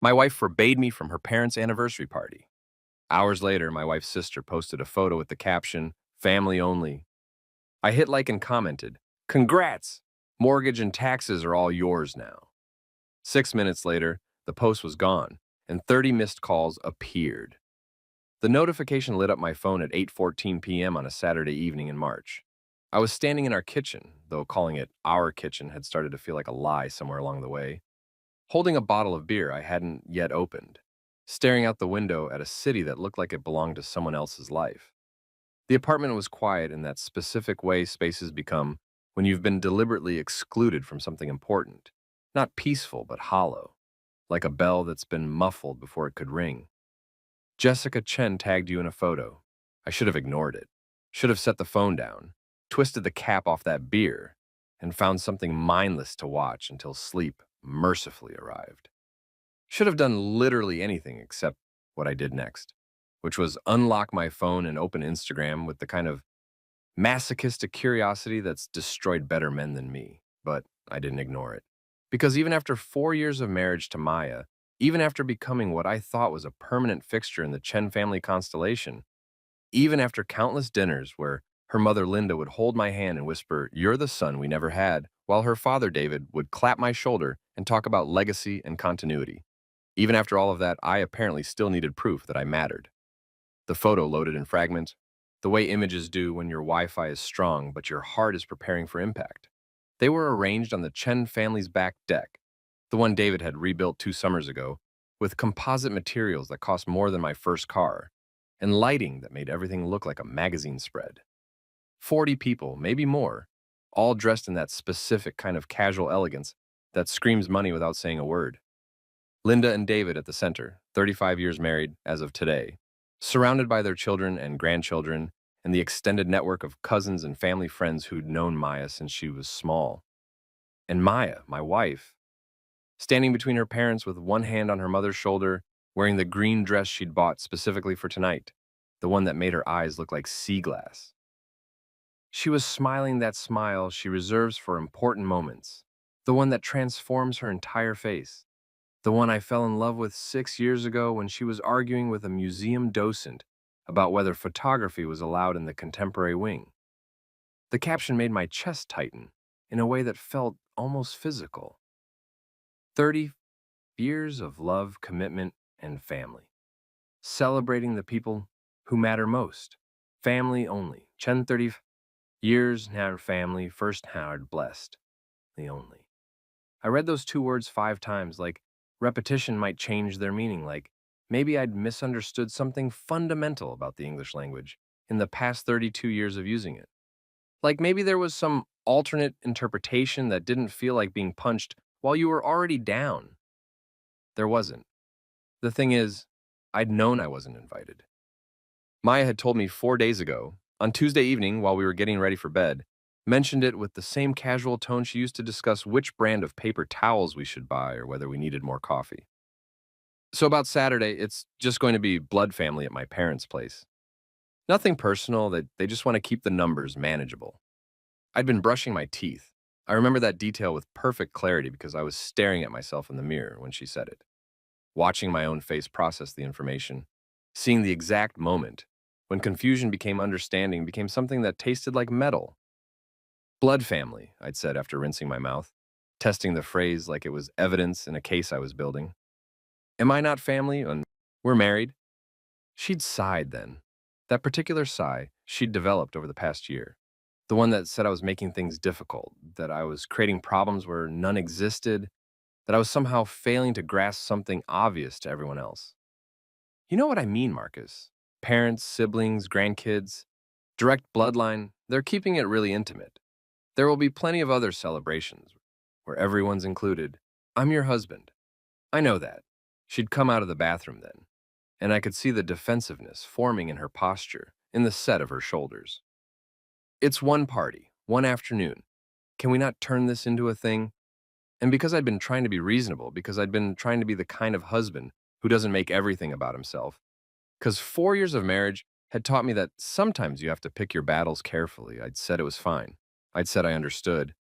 My wife forbade me from her parents' anniversary party. Hours later, my wife's sister posted a photo with the caption, "Family only." I hit like and commented, "Congrats! Mortgage and taxes are all yours now." 6 minutes later, the post was gone, and 30 missed calls appeared. The notification lit up my phone at 8:14 p.m. on a Saturday evening in March. I was standing in our kitchen, though calling it our kitchen had started to feel like a lie somewhere along the way, holding a bottle of beer I hadn't yet opened, staring out the window at a city that looked like it belonged to someone else's life. The apartment was quiet in that specific way spaces become when you've been deliberately excluded from something important. Not peaceful, but hollow, like a bell that's been muffled before it could ring. Jessica Chen tagged you in a photo. I should have ignored it. Should have set the phone down, twisted the cap off that beer, and found something mindless to watch until sleep mercifully arrived. Should have done literally anything except what I did next, which was unlock my phone and open Instagram with the kind of masochistic curiosity that's destroyed better men than me. But I didn't ignore it. Because even after 4 years of marriage to Maya, even after becoming what I thought was a permanent fixture in the Chen family constellation, even after countless dinners where her mother Linda would hold my hand and whisper, "You're the son we never had," while her father David would clap my shoulder and talk about legacy and continuity. Even after all of that, I apparently still needed proof that I mattered. The photo loaded in fragments, the way images do when your Wi-Fi is strong but your heart is preparing for impact. They were arranged on the Chen family's back deck, the one David had rebuilt 2 summers ago, with composite materials that cost more than my first car, and lighting that made everything look like a magazine spread. 40 people, maybe more, all dressed in that specific kind of casual elegance that screams money without saying a word. Linda and David at the center, 35 years married as of today, surrounded by their children and grandchildren and the extended network of cousins and family friends who'd known Maya since she was small. And Maya, my wife, standing between her parents with one hand on her mother's shoulder, wearing the green dress she'd bought specifically for tonight, the one that made her eyes look like sea glass. She was smiling that smile she reserves for important moments, the one that transforms her entire face. The one I fell in love with 6 years ago when she was arguing with a museum docent about whether photography was allowed in the contemporary wing. The caption made my chest tighten in a way that felt almost physical. 30 years of love, commitment, and family. Celebrating the people who matter most. Family only. Chen 30 years now family, first hard blessed. The only. I read those two words 5 times, like repetition might change their meaning, like maybe I'd misunderstood something fundamental about the English language in the past 32 years of using it. Like maybe there was some alternate interpretation that didn't feel like being punched while you were already down. There wasn't. The thing is, I'd known I wasn't invited. Maya had told me 4 days ago, on Tuesday evening while we were getting ready for bed, mentioned it with the same casual tone she used to discuss which brand of paper towels we should buy or whether we needed more coffee. So about Saturday, it's just going to be blood family at my parents' place. Nothing personal, that they just want to keep the numbers manageable. I'd been brushing my teeth. I remember that detail with perfect clarity because I was staring at myself in the mirror when she said it, watching my own face process the information, seeing the exact moment when confusion became understanding became something that tasted like metal. Blood family, I'd said after rinsing my mouth, testing the phrase like it was evidence in a case I was building. Am I not family and we're married? She'd sighed then. That particular sigh she'd developed over the past year. The one that said I was making things difficult, that I was creating problems where none existed, that I was somehow failing to grasp something obvious to everyone else. You know what I mean, Marcus. Parents, siblings, grandkids, direct bloodline, they're keeping it really intimate. There will be plenty of other celebrations where everyone's included. I'm your husband. I know that. She'd come out of the bathroom then, and I could see the defensiveness forming in her posture, in the set of her shoulders. It's one party, one afternoon. Can we not turn this into a thing? And because I'd been trying to be reasonable, because I'd been trying to be the kind of husband who doesn't make everything about himself, because 4 years of marriage had taught me that sometimes you have to pick your battles carefully, I'd said it was fine. I'd said I understood.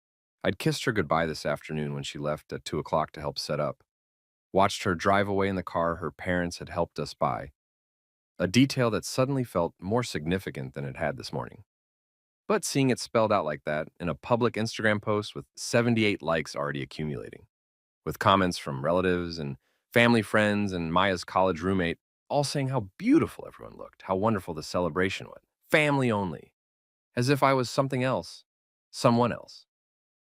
I'd kissed her goodbye this afternoon when she left at 2 o'clock to help set up. Watched her drive away in the car her parents had helped us buy, a detail that suddenly felt more significant than it had this morning. But seeing it spelled out like that in a public Instagram post with 78 likes already accumulating, with comments from relatives and family friends and Maya's college roommate, all saying how beautiful everyone looked, how wonderful the celebration was. Family only. As if I was something else, someone else.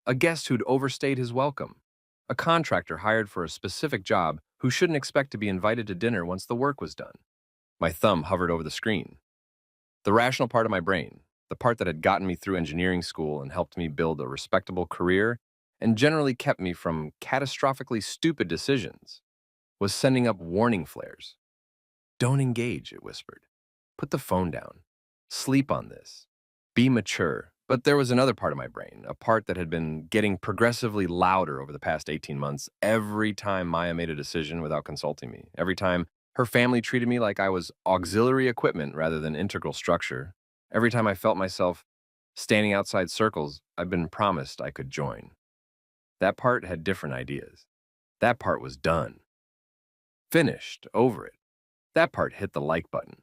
A guest who'd overstayed his welcome. A contractor hired for a specific job who shouldn't expect to be invited to dinner once the work was done. My thumb hovered over the screen. The rational part of my brain, the part that had gotten me through engineering school and helped me build a respectable career and generally kept me from catastrophically stupid decisions, was sending up warning flares. Don't engage, it whispered. Put the phone down. Sleep on this. Be mature. But there was another part of my brain, a part that had been getting progressively louder over the past 18 months every time Maya made a decision without consulting me, every time her family treated me like I was auxiliary equipment rather than integral structure, every time I felt myself standing outside circles I'd been promised I could join. That part had different ideas. That part was done. Finished, over it. That part hit the like button.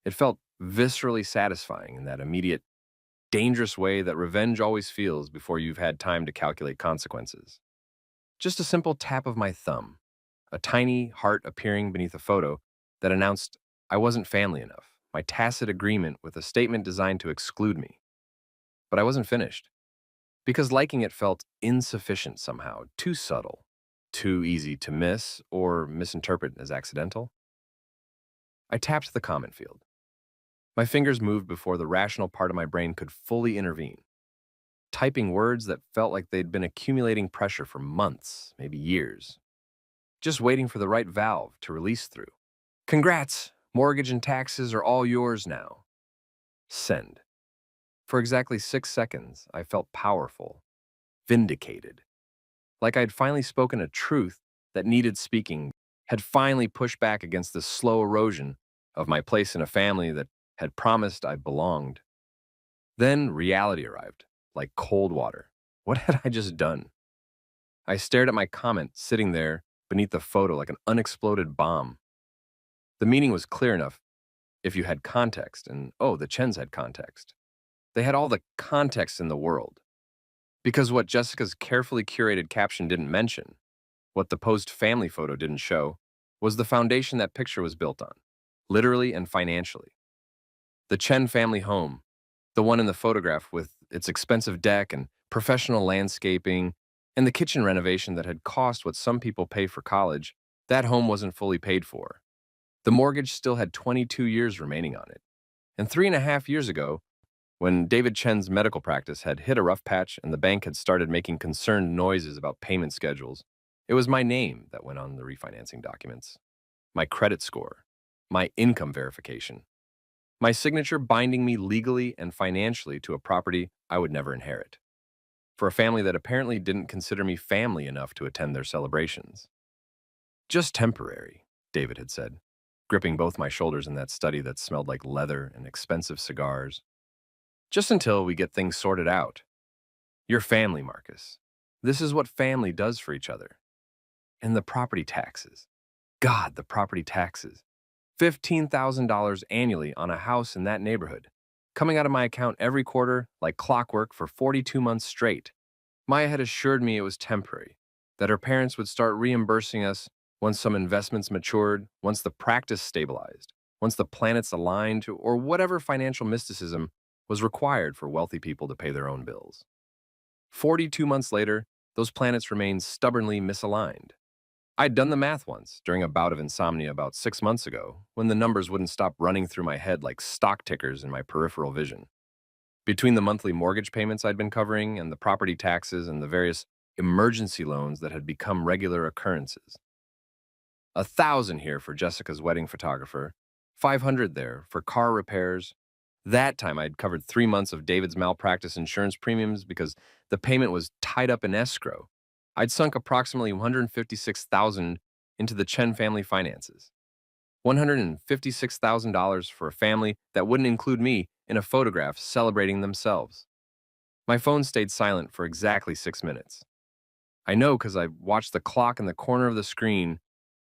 It felt viscerally satisfying in that immediate, dangerous way that revenge always feels before you've had time to calculate consequences. Just a simple tap of my thumb, a tiny heart appearing beneath a photo that announced I wasn't family enough, my tacit agreement with a statement designed to exclude me. But I wasn't finished, because liking it felt insufficient somehow, too subtle, too easy to miss or misinterpret as accidental. I tapped the comment field. My fingers moved before the rational part of my brain could fully intervene, typing words that felt like they'd been accumulating pressure for months, maybe years, just waiting for the right valve to release through. Congrats! Mortgage and taxes are all yours now. Send. For exactly 6 seconds, I felt powerful, vindicated, like I'd finally spoken a truth that needed speaking, had finally pushed back against the slow erosion of my place in a family that had promised I belonged. Then reality arrived, like cold water. What had I just done? I stared at my comment sitting there beneath the photo like an unexploded bomb. The meaning was clear enough if you had context, and oh, the Chens had context. They had all the context in the world. Because what Jessica's carefully curated caption didn't mention, what the post family photo didn't show, was the foundation that picture was built on, literally and financially. The Chen family home, the one in the photograph with its expensive deck and professional landscaping, and the kitchen renovation that had cost what some people pay for college, that home wasn't fully paid for. The mortgage still had 22 years remaining on it. And 3.5 years ago, when David Chen's medical practice had hit a rough patch and the bank had started making concerned noises about payment schedules, it was my name that went on the refinancing documents. My credit score, my income verification, my signature binding me legally and financially to a property I would never inherit, for a family that apparently didn't consider me family enough to attend their celebrations. Just temporary, David had said, gripping both my shoulders in that study that smelled like leather and expensive cigars. Just until we get things sorted out. Your family, Marcus. This is what family does for each other. And the property taxes. God, the property taxes. $15,000 annually on a house in that neighborhood, coming out of my account every quarter like clockwork for 42 months straight. Maya had assured me it was temporary, that her parents would start reimbursing us once some investments matured, once the practice stabilized, once the planets aligned, or whatever financial mysticism was required for wealthy people to pay their own bills. 42 months later, those planets remained stubbornly misaligned. I'd done the math once during a bout of insomnia about 6 months ago, when the numbers wouldn't stop running through my head like stock tickers in my peripheral vision. Between the monthly mortgage payments I'd been covering and the property taxes and the various emergency loans that had become regular occurrences. 1,000 here for Jessica's wedding photographer, 500 there for car repairs. That time I'd covered 3 months of David's malpractice insurance premiums because the payment was tied up in escrow. I'd sunk approximately $156,000 into the Chen family finances. $156,000 for a family that wouldn't include me in a photograph celebrating themselves. My phone stayed silent for exactly 6 minutes. I know because I watched the clock in the corner of the screen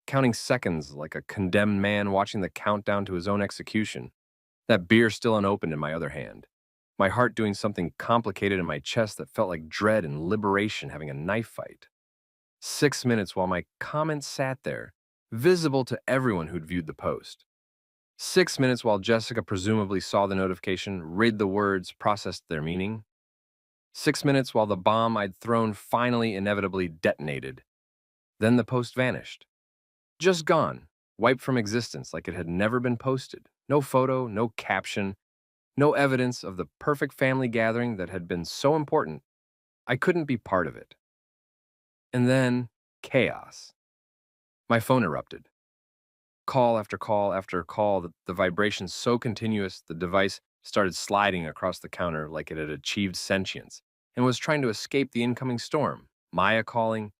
counting seconds like a condemned man watching the countdown to his own execution. That beer still unopened in my other hand. My heart doing something complicated in my chest that felt like dread and liberation having a knife fight. 6 minutes while my comment sat there, visible to everyone who'd viewed the post. 6 minutes while Jessica presumably saw the notification, read the words, processed their meaning. 6 minutes while the bomb I'd thrown finally inevitably detonated. Then the post vanished. Just gone, wiped from existence like it had never been posted. No photo, no caption, no evidence of the perfect family gathering that had been so important. I couldn't be part of it. And then, chaos. My phone erupted. Call after call after call, the vibrations so continuous the device started sliding across the counter like it had achieved sentience and was trying to escape the incoming storm. Maya calling,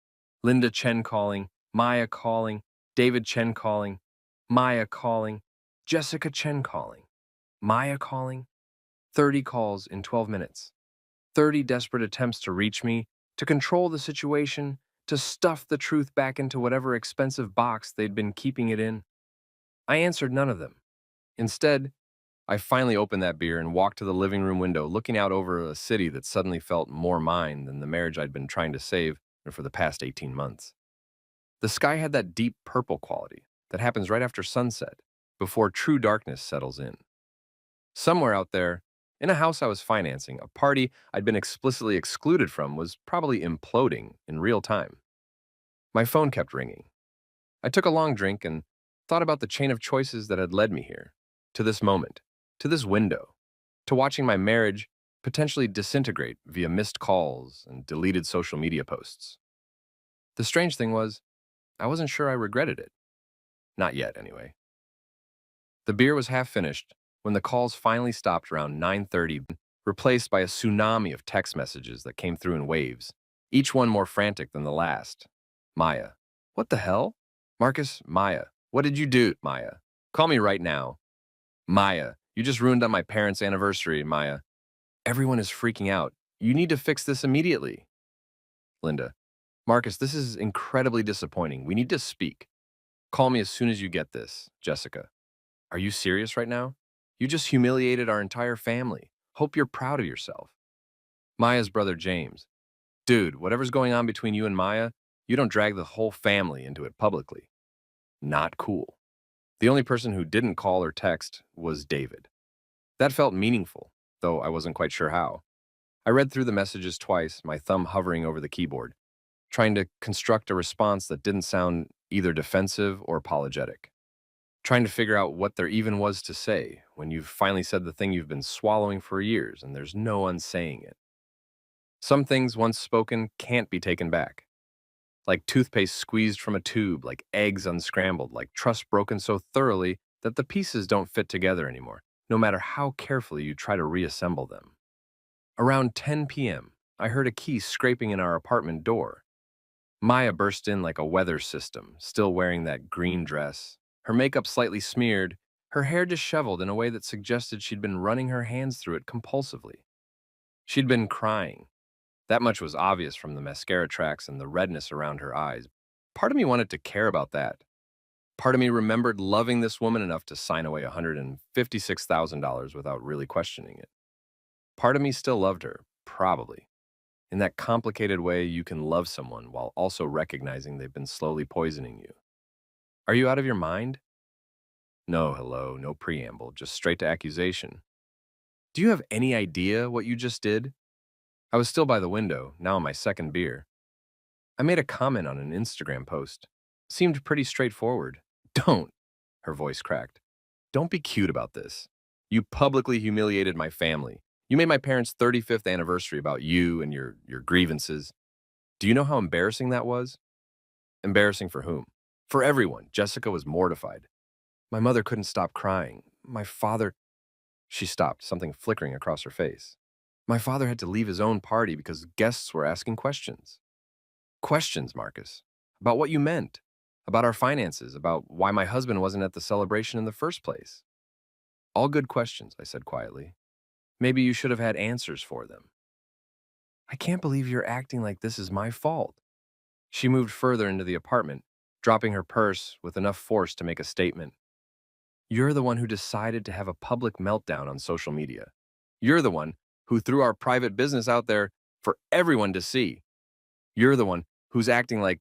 Linda Chen calling, Maya calling, David Chen calling, Maya calling, Jessica Chen calling, Maya calling. 30 calls in 12 minutes. 30 desperate attempts to reach me, to control the situation, to stuff the truth back into whatever expensive box they'd been keeping it in. I answered none of them. Instead, I finally opened that beer and walked to the living room window, looking out over a city that suddenly felt more mine than the marriage I'd been trying to save for the past 18 months. The sky had that deep purple quality that happens right after sunset, before true darkness settles in. Somewhere out there, in a house I was financing, a party I'd been explicitly excluded from was probably imploding in real time. My phone kept ringing. I took a long drink and thought about the chain of choices that had led me here, to this moment, to this window, to watching my marriage potentially disintegrate via missed calls and deleted social media posts. The strange thing was, I wasn't sure I regretted it. Not yet, anyway. The beer was half finished when the calls finally stopped around 9:30, replaced by a tsunami of text messages that came through in waves, each one more frantic than the last. Maya. What the hell? Marcus, Maya. What did you do, Maya? Call me right now. Maya. You just ruined on my parents' anniversary, Maya. Everyone is freaking out. You need to fix this immediately. Linda. Marcus, this is incredibly disappointing. We need to speak. Call me as soon as you get this. Jessica. Are you serious right now? You just humiliated our entire family. Hope you're proud of yourself. Maya's brother James. Dude, whatever's going on between you and Maya, you don't drag the whole family into it publicly. Not cool. The only person who didn't call or text was David. That felt meaningful, though I wasn't quite sure how. I read through the messages twice, my thumb hovering over the keyboard, trying to construct a response that didn't sound either defensive or apologetic. Trying to figure out what there even was to say when you've finally said the thing you've been swallowing for years and there's no unsaying it. Some things once spoken can't be taken back. Like toothpaste squeezed from a tube, like eggs unscrambled, like trust broken so thoroughly that the pieces don't fit together anymore, no matter how carefully you try to reassemble them. Around 10 p.m., I heard a key scraping in our apartment door. Maya burst in like a weather system, still wearing that green dress, her makeup slightly smeared, her hair disheveled in a way that suggested she'd been running her hands through it compulsively. She'd been crying. That much was obvious from the mascara tracks and the redness around her eyes. Part of me wanted to care about that. Part of me remembered loving this woman enough to sign away $156,000 without really questioning it. Part of me still loved her, probably. In that complicated way you can love someone while also recognizing they've been slowly poisoning you. Are you out of your mind? No hello, no preamble, just straight to accusation. Do you have any idea what you just did? I was still by the window, now on my second beer. I made a comment on an Instagram post. Seemed pretty straightforward. Don't, her voice cracked. Don't be cute about this. You publicly humiliated my family. You made my parents' 35th anniversary about you and your grievances. Do you know how embarrassing that was? Embarrassing for whom? For everyone. Jessica was mortified. My mother couldn't stop crying. My father... She stopped, something flickering across her face. My father had to leave his own party because guests were asking questions. Questions, Marcus. About what you meant. About our finances. About why my husband wasn't at the celebration in the first place. All good questions, I said quietly. Maybe you should have had answers for them. I can't believe you're acting like this is my fault. She moved further into the apartment, dropping her purse with enough force to make a statement. You're the one who decided to have a public meltdown on social media. You're the one who threw our private business out there for everyone to see. You're the one who's acting like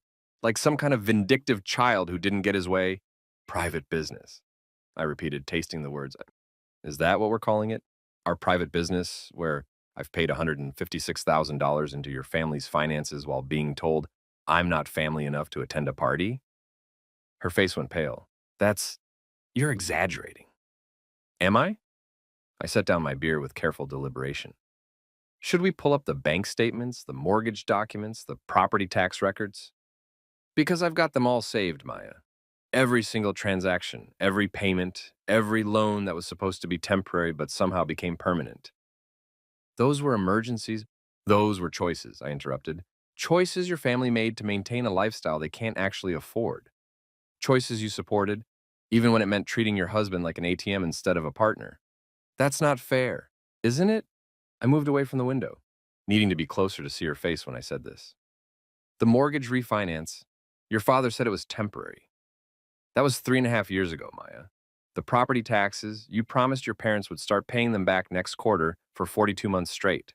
some kind of vindictive child who didn't get his way. Private business, I repeated, tasting the words. Is that what we're calling it? Our private business, where I've paid $156,000 into your family's finances while being told I'm not family enough to attend a party? Her face went pale. You're exaggerating. Am I? I set down my beer with careful deliberation. Should we pull up the bank statements, the mortgage documents, the property tax records? Because I've got them all saved, Maya. Every single transaction, every payment, every loan that was supposed to be temporary but somehow became permanent. Those were emergencies. Those were choices, I interrupted. Choices your family made to maintain a lifestyle they can't actually afford. Choices you supported, even when it meant treating your husband like an ATM instead of a partner. That's not fair, isn't it? I moved away from the window, needing to be closer to see her face when I said this. The mortgage refinance, your father said it was temporary. That was 3.5 years ago, Maya. The property taxes, you promised your parents would start paying them back next quarter for 42 months straight.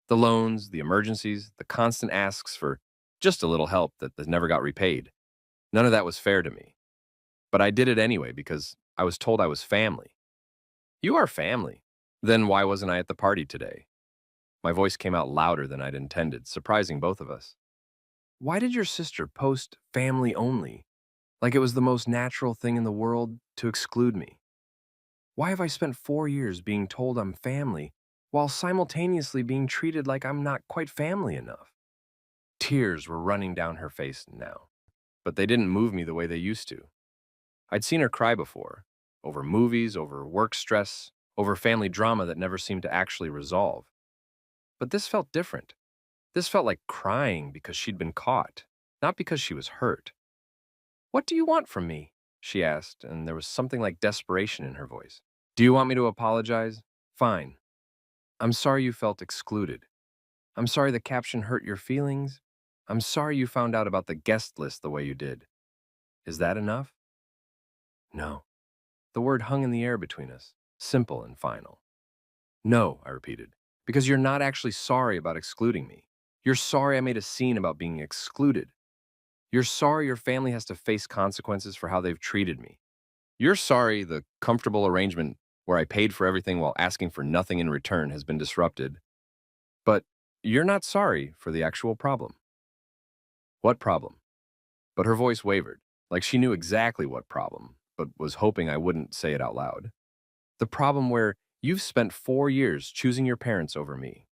The loans, the emergencies, the constant asks for just a little help that never got repaid. None of that was fair to me. But I did it anyway because I was told I was family. You are family. Then why wasn't I at the party today? My voice came out louder than I'd intended, surprising both of us. Why did your sister post family only, like it was the most natural thing in the world to exclude me? Why have I spent 4 years being told I'm family while simultaneously being treated like I'm not quite family enough? Tears were running down her face now, but they didn't move me the way they used to. I'd seen her cry before, over movies, over work stress, over family drama that never seemed to actually resolve. But this felt different. This felt like crying because she'd been caught, not because she was hurt. What do you want from me? She asked, and there was something like desperation in her voice. Do you want me to apologize? Fine. I'm sorry you felt excluded. I'm sorry the caption hurt your feelings. I'm sorry you found out about the guest list the way you did. Is that enough? No. The word hung in the air between us, simple and final. No, I repeated, because you're not actually sorry about excluding me. You're sorry I made a scene about being excluded. You're sorry your family has to face consequences for how they've treated me. You're sorry the comfortable arrangement where I paid for everything while asking for nothing in return has been disrupted. But you're not sorry for the actual problem. What problem? But her voice wavered, like she knew exactly what problem, but was hoping I wouldn't say it out loud. The problem where you've spent 4 years choosing your parents over me,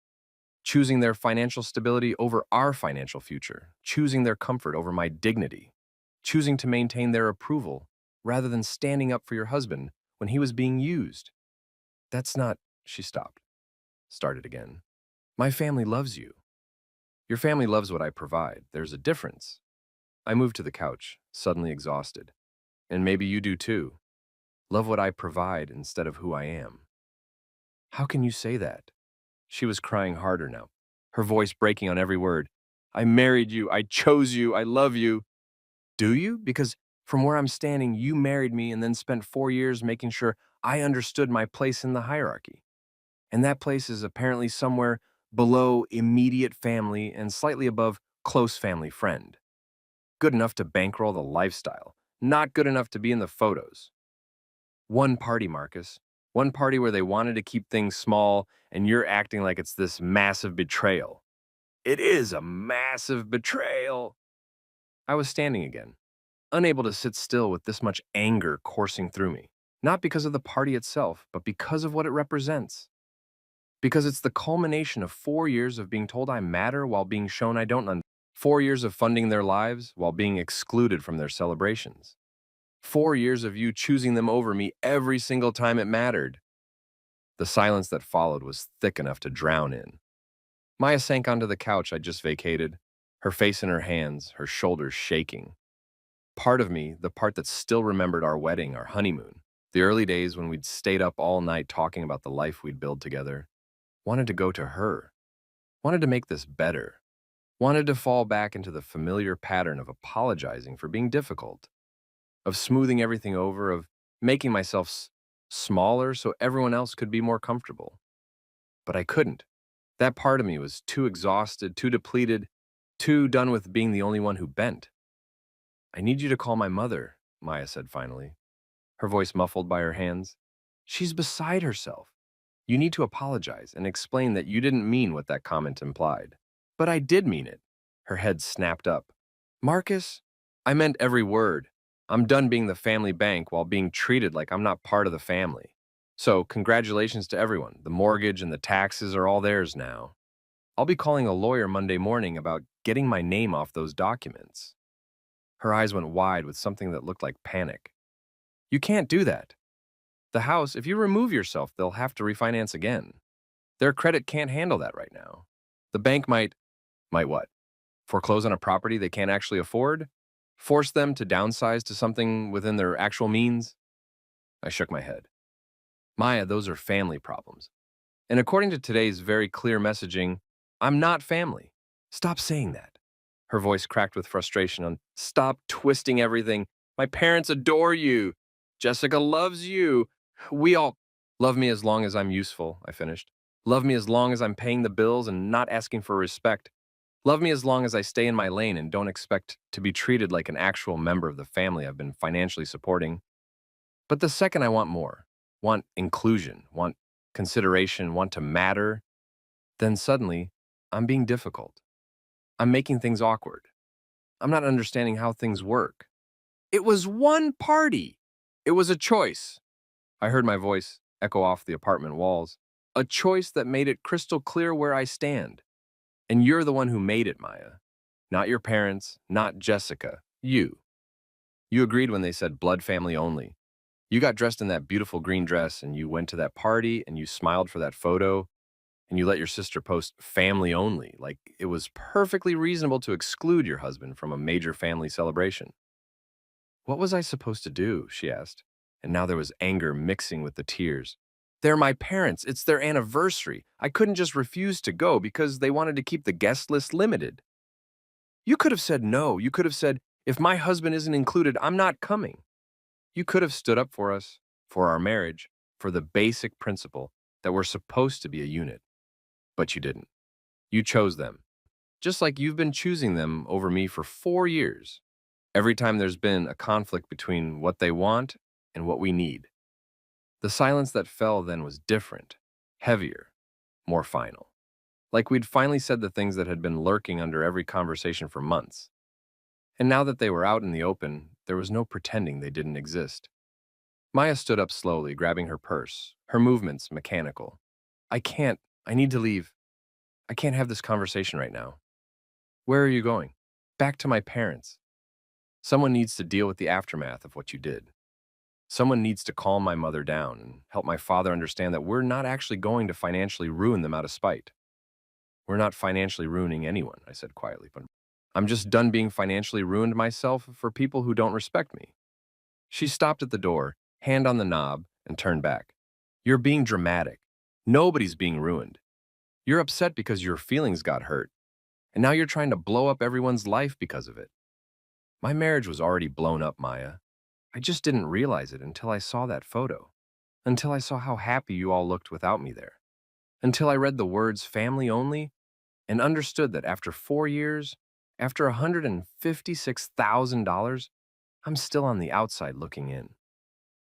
choosing their financial stability over our financial future, choosing their comfort over my dignity, choosing to maintain their approval rather than standing up for your husband when he was being used. That's not, she stopped, started again. My family loves you. Your family loves what I provide. There's a difference. I moved to the couch, suddenly exhausted. And maybe you do too. Love what I provide instead of who I am. How can you say that? She was crying harder now, her voice breaking on every word. I married you. I chose you. I love you. Do you? Because from where I'm standing, you married me and then spent 4 years making sure I understood my place in the hierarchy. And that place is apparently somewhere below immediate family and slightly above close family friend. Good enough to bankroll the lifestyle, not good enough to be in the photos. One party, Marcus. One party where they wanted to keep things small, and you're acting like it's this massive betrayal. It is a massive betrayal. I was standing again, unable to sit still with this much anger coursing through me. Not because of the party itself, but because of what it represents. Because it's the culmination of 4 years of being told I matter while being shown I don't. 4 years of funding their lives while being excluded from their celebrations. 4 years of you choosing them over me every single time it mattered. The silence that followed was thick enough to drown in. Maya sank onto the couch I'd just vacated, her face in her hands, her shoulders shaking. Part of me, the part that still remembered our wedding, our honeymoon, the early days when we'd stayed up all night talking about the life we'd build together, wanted to go to her, wanted to make this better, Wanted to fall back into the familiar pattern of apologizing for being difficult, of smoothing everything over, of making myself smaller so everyone else could be more comfortable. But I couldn't. That part of me was too exhausted, too depleted, too done with being the only one who bent. I need you to call my mother, Maya said finally, her voice muffled by her hands. She's beside herself. You need to apologize and explain that you didn't mean what that comment implied. But I did mean it. Her head snapped up. Marcus, I meant every word. I'm done being the family bank while being treated like I'm not part of the family. So, congratulations to everyone. The mortgage and the taxes are all theirs now. I'll be calling a lawyer Monday morning about getting my name off those documents. Her eyes went wide with something that looked like panic. You can't do that. The house, if you remove yourself, they'll have to refinance again. Their credit can't handle that right now. The bank might what? Foreclose on a property they can't actually afford? Force them to downsize to something within their actual means? I shook my head. Maya, those are family problems. And according to today's very clear messaging, I'm not family. Stop saying that. Her voice cracked with frustration on, stop twisting everything. My parents adore you. Jessica loves you. We all love me as long as I'm useful, I finished. Love me as long as I'm paying the bills and not asking for respect. Love me as long as I stay in my lane and don't expect to be treated like an actual member of the family I've been financially supporting. But the second I want more, want inclusion, want consideration, want to matter, then suddenly I'm being difficult. I'm making things awkward. I'm not understanding how things work. It was one party. It was a choice. I heard my voice echo off the apartment walls. A choice that made it crystal clear where I stand. And you're the one who made it, Maya. Not your parents, not Jessica. You. You agreed when they said blood family only. You got dressed in that beautiful green dress and you went to that party and you smiled for that photo and you let your sister post family only, like it was perfectly reasonable to exclude your husband from a major family celebration. What was I supposed to do? She asked, and now there was anger mixing with the tears. They're my parents. It's their anniversary. I couldn't just refuse to go because they wanted to keep the guest list limited. You could have said no. You could have said, if my husband isn't included, I'm not coming. You could have stood up for us, for our marriage, for the basic principle that we're supposed to be a unit. But you didn't. You chose them, just like you've been choosing them over me for 4 years. Every time there's been a conflict between what they want and what we need. The silence that fell then was different, heavier, more final. Like we'd finally said the things that had been lurking under every conversation for months. And now that they were out in the open, there was no pretending they didn't exist. Maya stood up slowly, grabbing her purse, her movements mechanical. I need to leave. I can't have this conversation right now. Where are you going? Back to my parents. Someone needs to deal with the aftermath of what you did. Someone needs to calm my mother down and help my father understand that we're not actually going to financially ruin them out of spite. We're not financially ruining anyone, I said quietly, but I'm just done being financially ruined myself for people who don't respect me. She stopped at the door, hand on the knob, and turned back. You're being dramatic. Nobody's being ruined. You're upset because your feelings got hurt, and now you're trying to blow up everyone's life because of it. My marriage was already blown up, Maya. I just didn't realize it until I saw that photo, until I saw how happy you all looked without me there, until I read the words family only and understood that after 4 years, after $156,000, I'm still on the outside looking in.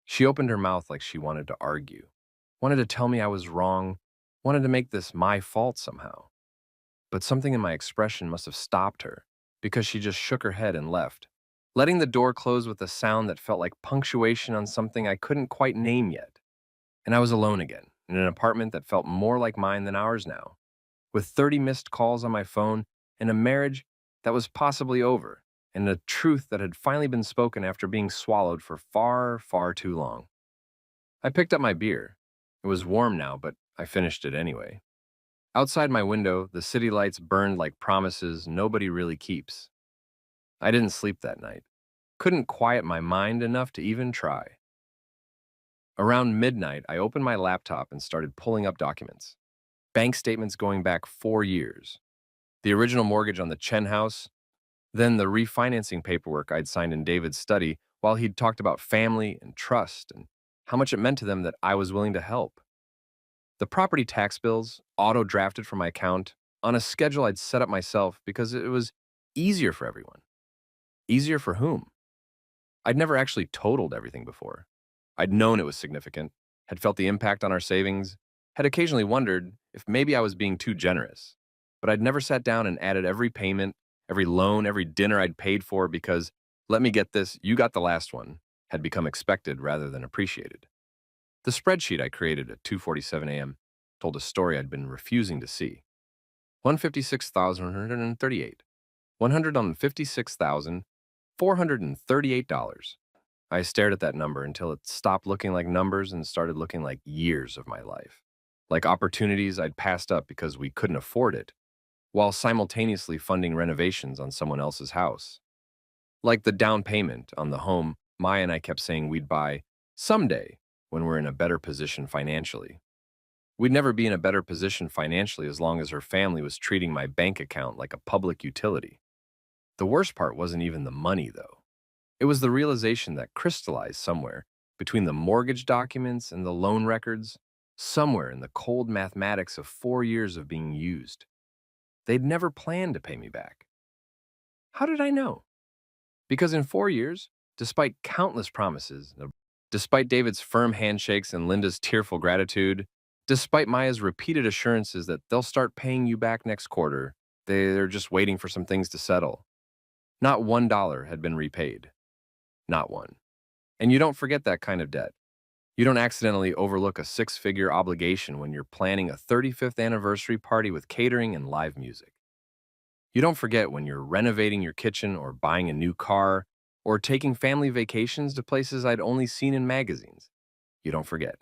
She opened her mouth like she wanted to argue, wanted to tell me I was wrong, wanted to make this my fault somehow. But something in my expression must have stopped her because she just shook her head and left, letting the door close with a sound that felt like punctuation on something I couldn't quite name yet. And I was alone again, in an apartment that felt more like mine than ours now, with 30 missed calls on my phone and a marriage that was possibly over, and a truth that had finally been spoken after being swallowed for far, far too long. I picked up my beer. It was warm now, but I finished it anyway. Outside my window, the city lights burned like promises nobody really keeps. I didn't sleep that night. Couldn't quiet my mind enough to even try. Around midnight, I opened my laptop and started pulling up documents. Bank statements going back 4 years. the original mortgage on the Chen house, then the refinancing paperwork I'd signed in David's study while he'd talked about family and trust and how much it meant to them that I was willing to help. The property tax bills, auto drafted from my account, on a schedule I'd set up myself because it was easier for everyone. Easier for whom? I'd never actually totaled everything before. I'd known it was significant, had felt the impact on our savings, had occasionally wondered if maybe I was being too generous. But I'd never sat down and added every payment, every loan, every dinner I'd paid for because, let me get this, you got the last one, had become expected rather than appreciated. The spreadsheet I created at 2:47 a.m. told a story I'd been refusing to see. 156,138. $156,438. I stared at that number until it stopped looking like numbers and started looking like years of my life. Like opportunities I'd passed up because we couldn't afford it, while simultaneously funding renovations on someone else's house. Like the down payment on the home Maya and I kept saying we'd buy someday when we're in a better position financially. We'd never be in a better position financially as long as her family was treating my bank account like a public utility. The worst part wasn't even the money, though. It was the realization that crystallized somewhere between the mortgage documents and the loan records, somewhere in the cold mathematics of 4 years of being used. They'd never planned to pay me back. How did I know? Because in 4 years, despite countless promises, despite David's firm handshakes and Linda's tearful gratitude, despite Maya's repeated assurances that they'll start paying you back next quarter, they're just waiting for some things to settle. Not $1 had been repaid. Not one. And you don't forget that kind of debt. You don't accidentally overlook a six-figure obligation when you're planning a 35th anniversary party with catering and live music. You don't forget when you're renovating your kitchen or buying a new car or taking family vacations to places I'd only seen in magazines. You don't forget.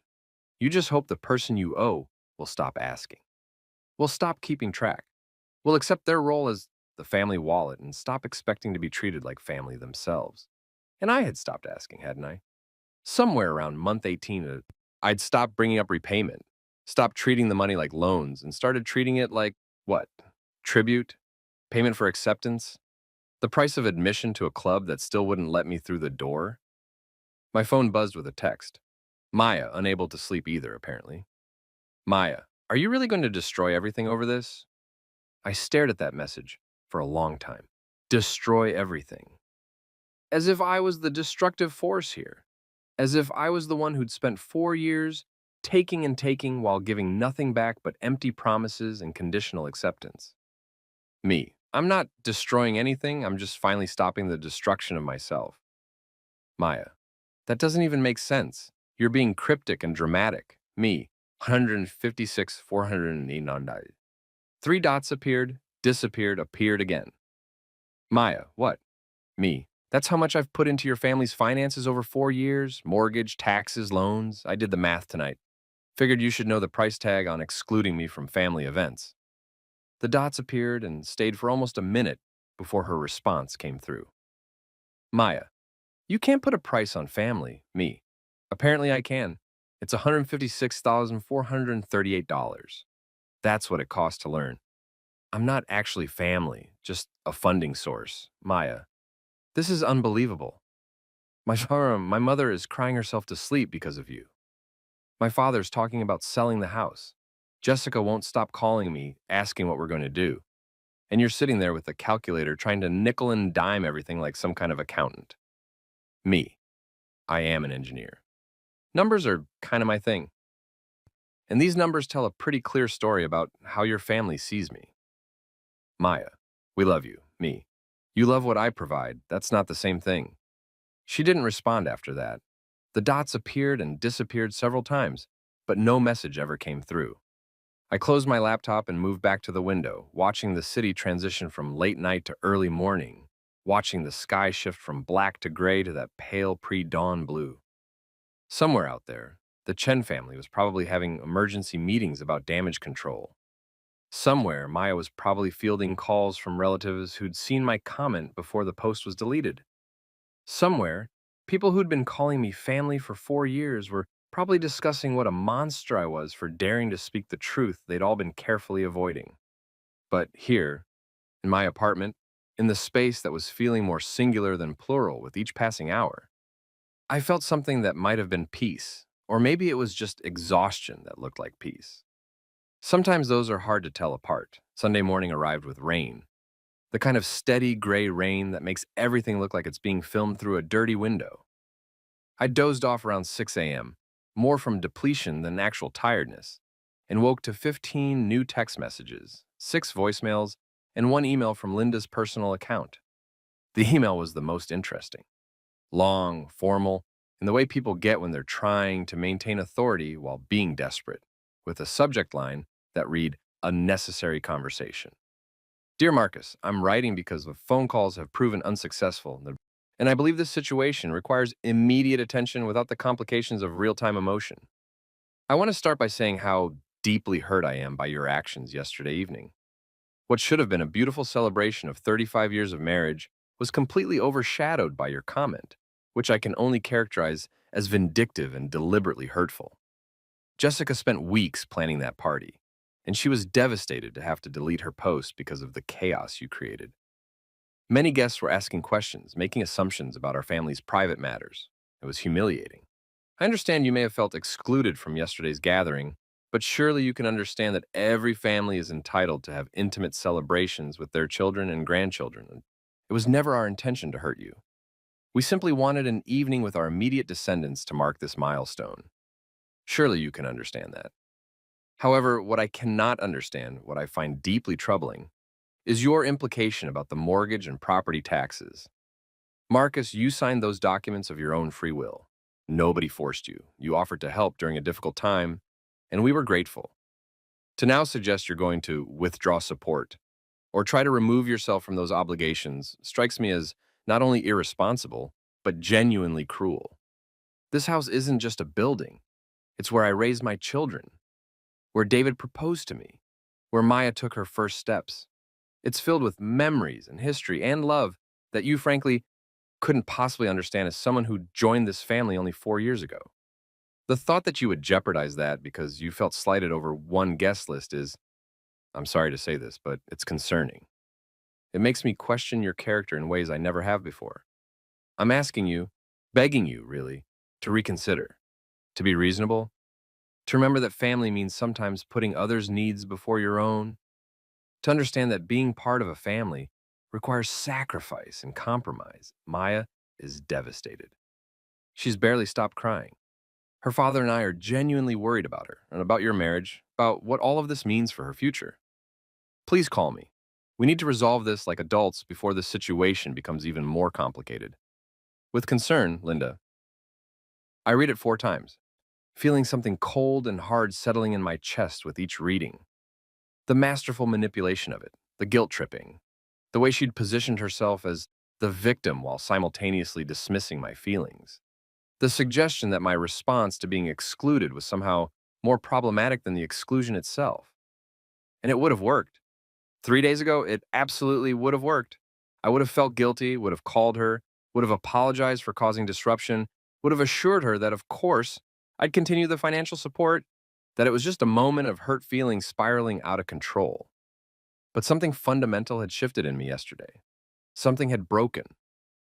You just hope the person you owe will stop asking, will stop keeping track, will accept their role as the family wallet and stop expecting to be treated like family themselves. And I had stopped asking, hadn't I? Somewhere around month 18, I'd stopped bringing up repayment, stopped treating the money like loans, and started treating it like, what? Tribute? Payment for acceptance? The price of admission to a club that still wouldn't let me through the door? My phone buzzed with a text. Maya, unable to sleep either, apparently. Maya, are you really going to destroy everything over this? I stared at that message for a long time. Destroy everything. As if I was the destructive force here. As if I was the one who'd spent 4 years taking and taking while giving nothing back but empty promises and conditional acceptance. Me. I'm not destroying anything, I'm just finally stopping the destruction of myself. Maya. That doesn't even make sense. You're being cryptic and dramatic. Me. 156, 489. Three dots appeared, disappeared, appeared again. Maya. What? Me. That's how much I've put into your family's finances over 4 years, mortgage, taxes, loans. I did the math tonight. Figured you should know the price tag on excluding me from family events. The dots appeared and stayed for almost a minute before her response came through. Maya, you can't put a price on family, me. Apparently I can. It's $156,438. That's what it costs to learn. I'm not actually family, just a funding source, Maya. This is unbelievable. My mother is crying herself to sleep because of you. My father's talking about selling the house. Jessica won't stop calling me, asking what we're going to do. And you're sitting there with a calculator trying to nickel and dime everything like some kind of accountant. Me. I am an engineer. Numbers are kind of my thing. And these numbers tell a pretty clear story about how your family sees me. Maya. We love you. Me. You love what I provide. That's not the same thing. She didn't respond after that. The dots appeared and disappeared several times, but no message ever came through. I closed my laptop and moved back to the window, watching the city transition from late night to early morning, watching the sky shift from black to gray to that pale pre-dawn blue. Somewhere out there, the Chen family was probably having emergency meetings about damage control. Somewhere, Maya was probably fielding calls from relatives who'd seen my comment before the post was deleted. Somewhere, people who'd been calling me family for 4 years were probably discussing what a monster I was for daring to speak the truth they'd all been carefully avoiding. But here, in my apartment, in the space that was feeling more singular than plural with each passing hour. I felt something that might have been peace, or maybe it was just exhaustion that looked like peace. Sometimes those are hard to tell apart. Sunday morning arrived with rain, the kind of steady gray rain that makes everything look like it's being filmed through a dirty window. I dozed off around 6 a.m., more from depletion than actual tiredness, and woke to 15 new text messages, 6 voicemails, and 1 email from Linda's personal account. The email was the most interesting. Long, formal, and the way people get when they're trying to maintain authority while being desperate, with a subject line that read, "Unnecessary conversation." Dear Marcus, I'm writing because the phone calls have proven unsuccessful, and I believe this situation requires immediate attention without the complications of real-time emotion. I want to start by saying how deeply hurt I am by your actions yesterday evening. What should have been a beautiful celebration of 35 years of marriage was completely overshadowed by your comment, which I can only characterize as vindictive and deliberately hurtful. Jessica spent weeks planning that party, and she was devastated to have to delete her post because of the chaos you created. Many guests were asking questions, making assumptions about our family's private matters. It was humiliating. I understand you may have felt excluded from yesterday's gathering, but surely you can understand that every family is entitled to have intimate celebrations with their children and grandchildren. It was never our intention to hurt you. We simply wanted an evening with our immediate descendants to mark this milestone. Surely you can understand that. However, what I cannot understand, what I find deeply troubling, is your implication about the mortgage and property taxes. Marcus, you signed those documents of your own free will. Nobody forced you. You offered to help during a difficult time, and we were grateful. To now suggest you're going to withdraw support or try to remove yourself from those obligations strikes me as not only irresponsible, but genuinely cruel. This house isn't just a building. It's where I raised my children, where David proposed to me, where Maya took her first steps. It's filled with memories and history and love that you, frankly, couldn't possibly understand as someone who joined this family only 4 years ago. The thought that you would jeopardize that because you felt slighted over one guest list is, I'm sorry to say this, but it's concerning. It makes me question your character in ways I never have before. I'm asking you, begging you, really, to reconsider, to be reasonable, to remember that family means sometimes putting others' needs before your own, to understand that being part of a family requires sacrifice and compromise. Maya is devastated. She's barely stopped crying. Her father and I are genuinely worried about her and about your marriage, about what all of this means for her future. Please call me. We need to resolve this like adults before this situation becomes even more complicated. With concern, Linda. I read it 4 times, feeling something cold and hard settling in my chest with each reading. The masterful manipulation of it, the guilt tripping, the way she'd positioned herself as the victim while simultaneously dismissing my feelings. The suggestion that my response to being excluded was somehow more problematic than the exclusion itself. And it would have worked. 3 days ago, it absolutely would have worked. I would have felt guilty, would have called her, would have apologized for causing disruption, would have assured her that, of course, I'd continue the financial support, that it was just a moment of hurt feelings spiraling out of control. But something fundamental had shifted in me yesterday. Something had broken,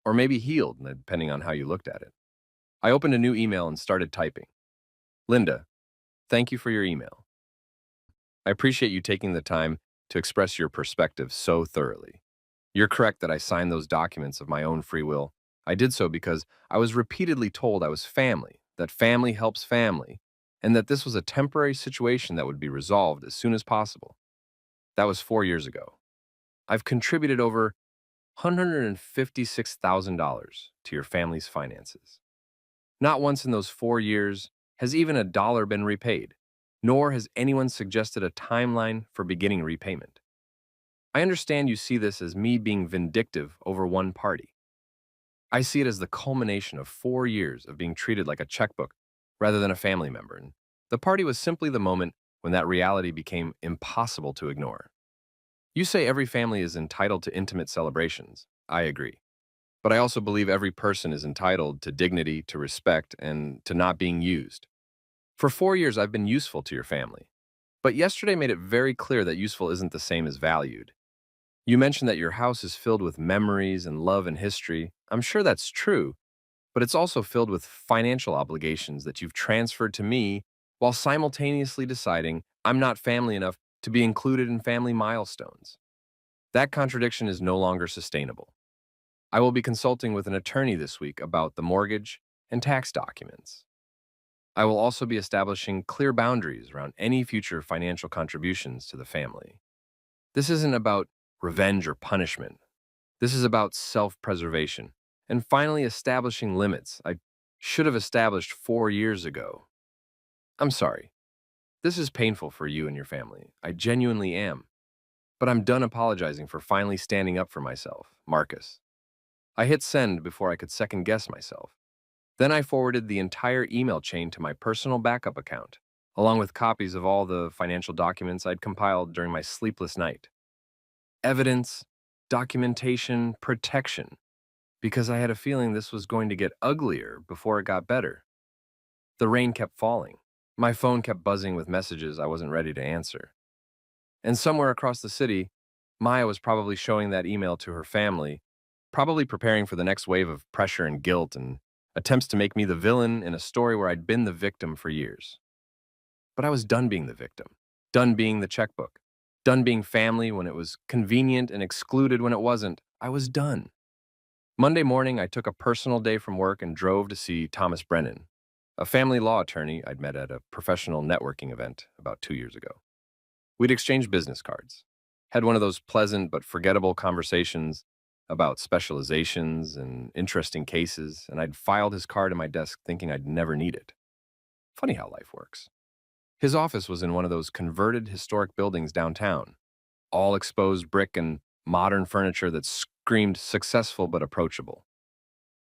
or maybe healed, depending on how you looked at it. I opened a new email and started typing. Linda, thank you for your email. I appreciate you taking the time to express your perspective so thoroughly. You're correct that I signed those documents of my own free will. I did so because I was repeatedly told I was family, that family helps family, and that this was a temporary situation that would be resolved as soon as possible. That was 4 years ago. I've contributed over $156,000 to your family's finances. Not once in those 4 years has even a dollar been repaid, nor has anyone suggested a timeline for beginning repayment. I understand you see this as me being vindictive over one party. I see it as the culmination of 4 years of being treated like a checkbook rather than a family member, and the party was simply the moment when that reality became impossible to ignore. You say every family is entitled to intimate celebrations. I agree. But I also believe every person is entitled to dignity, to respect, and to not being used. For 4 years, I've been useful to your family. But yesterday made it very clear that useful isn't the same as valued. You mentioned that your house is filled with memories and love and history. I'm sure that's true, but it's also filled with financial obligations that you've transferred to me while simultaneously deciding I'm not family enough to be included in family milestones. That contradiction is no longer sustainable. I will be consulting with an attorney this week about the mortgage and tax documents. I will also be establishing clear boundaries around any future financial contributions to the family. This isn't about revenge or punishment. This is about self preservation and finally establishing limits I should have established 4 years ago. I'm sorry. This is painful for you and your family. I genuinely am. But I'm done apologizing for finally standing up for myself, Marcus. I hit send before I could second guess myself. Then I forwarded the entire email chain to my personal backup account, along with copies of all the financial documents I'd compiled during my sleepless night. Evidence, documentation, protection, because I had a feeling this was going to get uglier before it got better. The rain kept falling. My phone kept buzzing with messages I wasn't ready to answer. And somewhere across the city, Maya was probably showing that email to her family, probably preparing for the next wave of pressure and guilt and attempts to make me the villain in a story where I'd been the victim for years. But I was done being the victim, done being the checkbook, done being family when it was convenient and excluded when it wasn't. I was done. Monday morning, I took a personal day from work and drove to see Thomas Brennan, a family law attorney I'd met at a professional networking event about 2 years ago. We'd exchanged business cards, had one of those pleasant but forgettable conversations about specializations and interesting cases, and I'd filed his card in my desk thinking I'd never need it. Funny how life works. His office was in one of those converted historic buildings downtown, all exposed brick and modern furniture that screamed successful but approachable.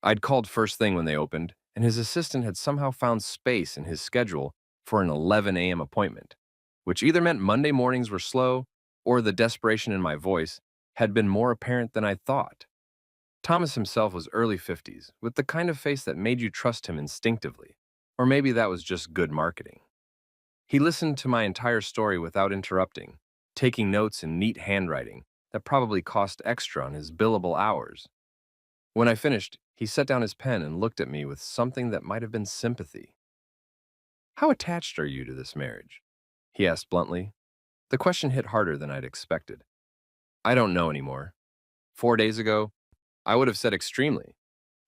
I'd called first thing when they opened, and his assistant had somehow found space in his schedule for an 11 a.m. appointment, which either meant Monday mornings were slow or the desperation in my voice had been more apparent than I thought. Thomas himself was early 50s, with the kind of face that made you trust him instinctively, or maybe that was just good marketing. He listened to my entire story without interrupting, taking notes in neat handwriting that probably cost extra on his billable hours. When I finished, he set down his pen and looked at me with something that might have been sympathy. "How attached are you to this marriage?" he asked bluntly. The question hit harder than I'd expected. "I don't know anymore. 4 days ago, I would have said extremely.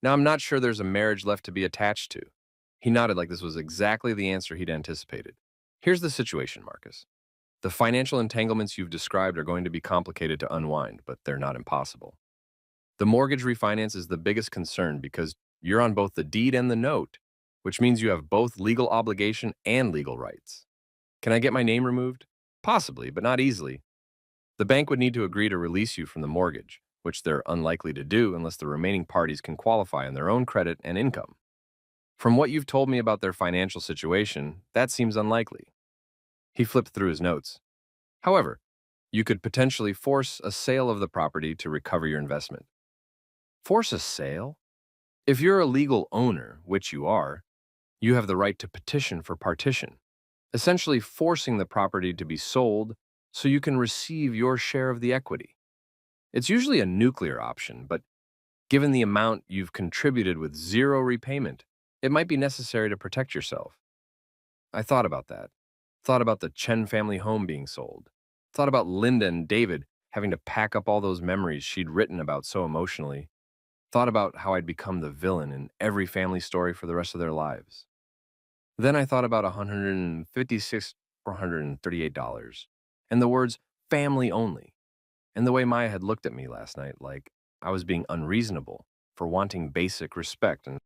Now I'm not sure there's a marriage left to be attached to." He nodded like this was exactly the answer he'd anticipated. "Here's the situation, Marcus. The financial entanglements you've described are going to be complicated to unwind, but they're not impossible. The mortgage refinance is the biggest concern because you're on both the deed and the note, which means you have both legal obligation and legal rights. Can I get my name removed? Possibly, but not easily. The bank would need to agree to release you from the mortgage, which they're unlikely to do unless the remaining parties can qualify on their own credit and income. From what you've told me about their financial situation, that seems unlikely." He flipped through his notes. "However, you could potentially force a sale of the property to recover your investment." Force a sale? If you're a legal owner, which you are, you have the right to petition for partition, essentially forcing the property to be sold so you can receive your share of the equity. It's usually a nuclear option, but given the amount you've contributed with zero repayment, it might be necessary to protect yourself. I thought about that. Thought about the Chen family home being sold. Thought about Linda and David having to pack up all those memories she'd written about so emotionally. Thought about how I'd become the villain in every family story for the rest of their lives. Then I thought about $156,438 and the words family only, and the way Maya had looked at me last night like I was being unreasonable for wanting basic respect. And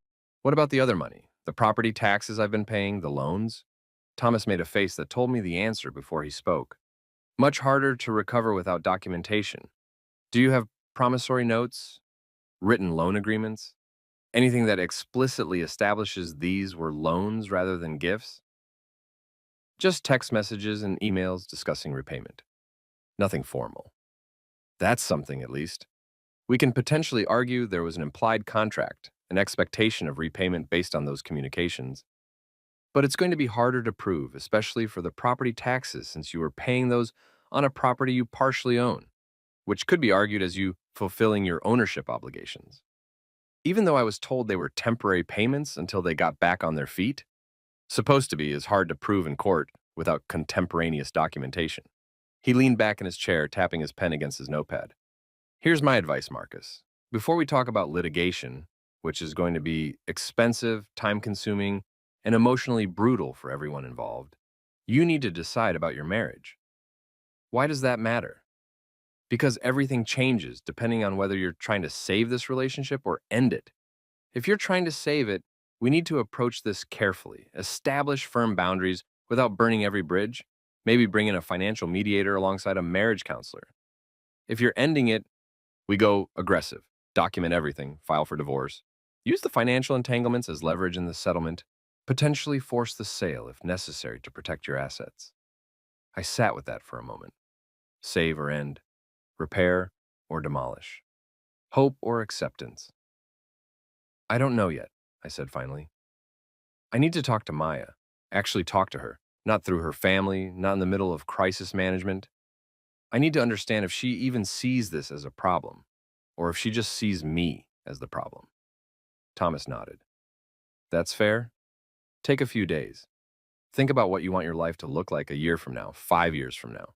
what about the other money? The property taxes I've been paying, the loans? Thomas made a face that told me the answer before he spoke. Much harder to recover without documentation. Do you have promissory notes? Written loan agreements? Anything that explicitly establishes these were loans rather than gifts? Just text messages and emails discussing repayment. Nothing formal. That's something, at least. We can potentially argue there was an implied contract, an expectation of repayment based on those communications. But it's going to be harder to prove, especially for the property taxes, since you were paying those on a property you partially own. which could be argued as you fulfilling your ownership obligations. Even though I was told they were temporary payments until they got back on their feet, supposed to be is hard to prove in court without contemporaneous documentation. He leaned back in his chair, tapping his pen against his notepad. Here's my advice, Marcus. Before we talk about litigation, which is going to be expensive, time-consuming, and emotionally brutal for everyone involved, you need to decide about your marriage. Why does that matter? Because everything changes depending on whether you're trying to save this relationship or end it. If you're trying to save it, we need to approach this carefully, establish firm boundaries without burning every bridge, maybe bring in a financial mediator alongside a marriage counselor. If you're ending it, we go aggressive, document everything, file for divorce, use the financial entanglements as leverage in the settlement, potentially force the sale if necessary to protect your assets. I sat with that for a moment. Save or end, repair or demolish, hope or acceptance. I don't know yet, I said finally. I need to talk to Maya, actually talk to her, not through her family, not in the middle of crisis management. I need to understand if she even sees this as a problem, or if she just sees me as the problem. Thomas nodded. That's fair. Take a few days. Think about what you want your life to look like a year from now, 5 years from now.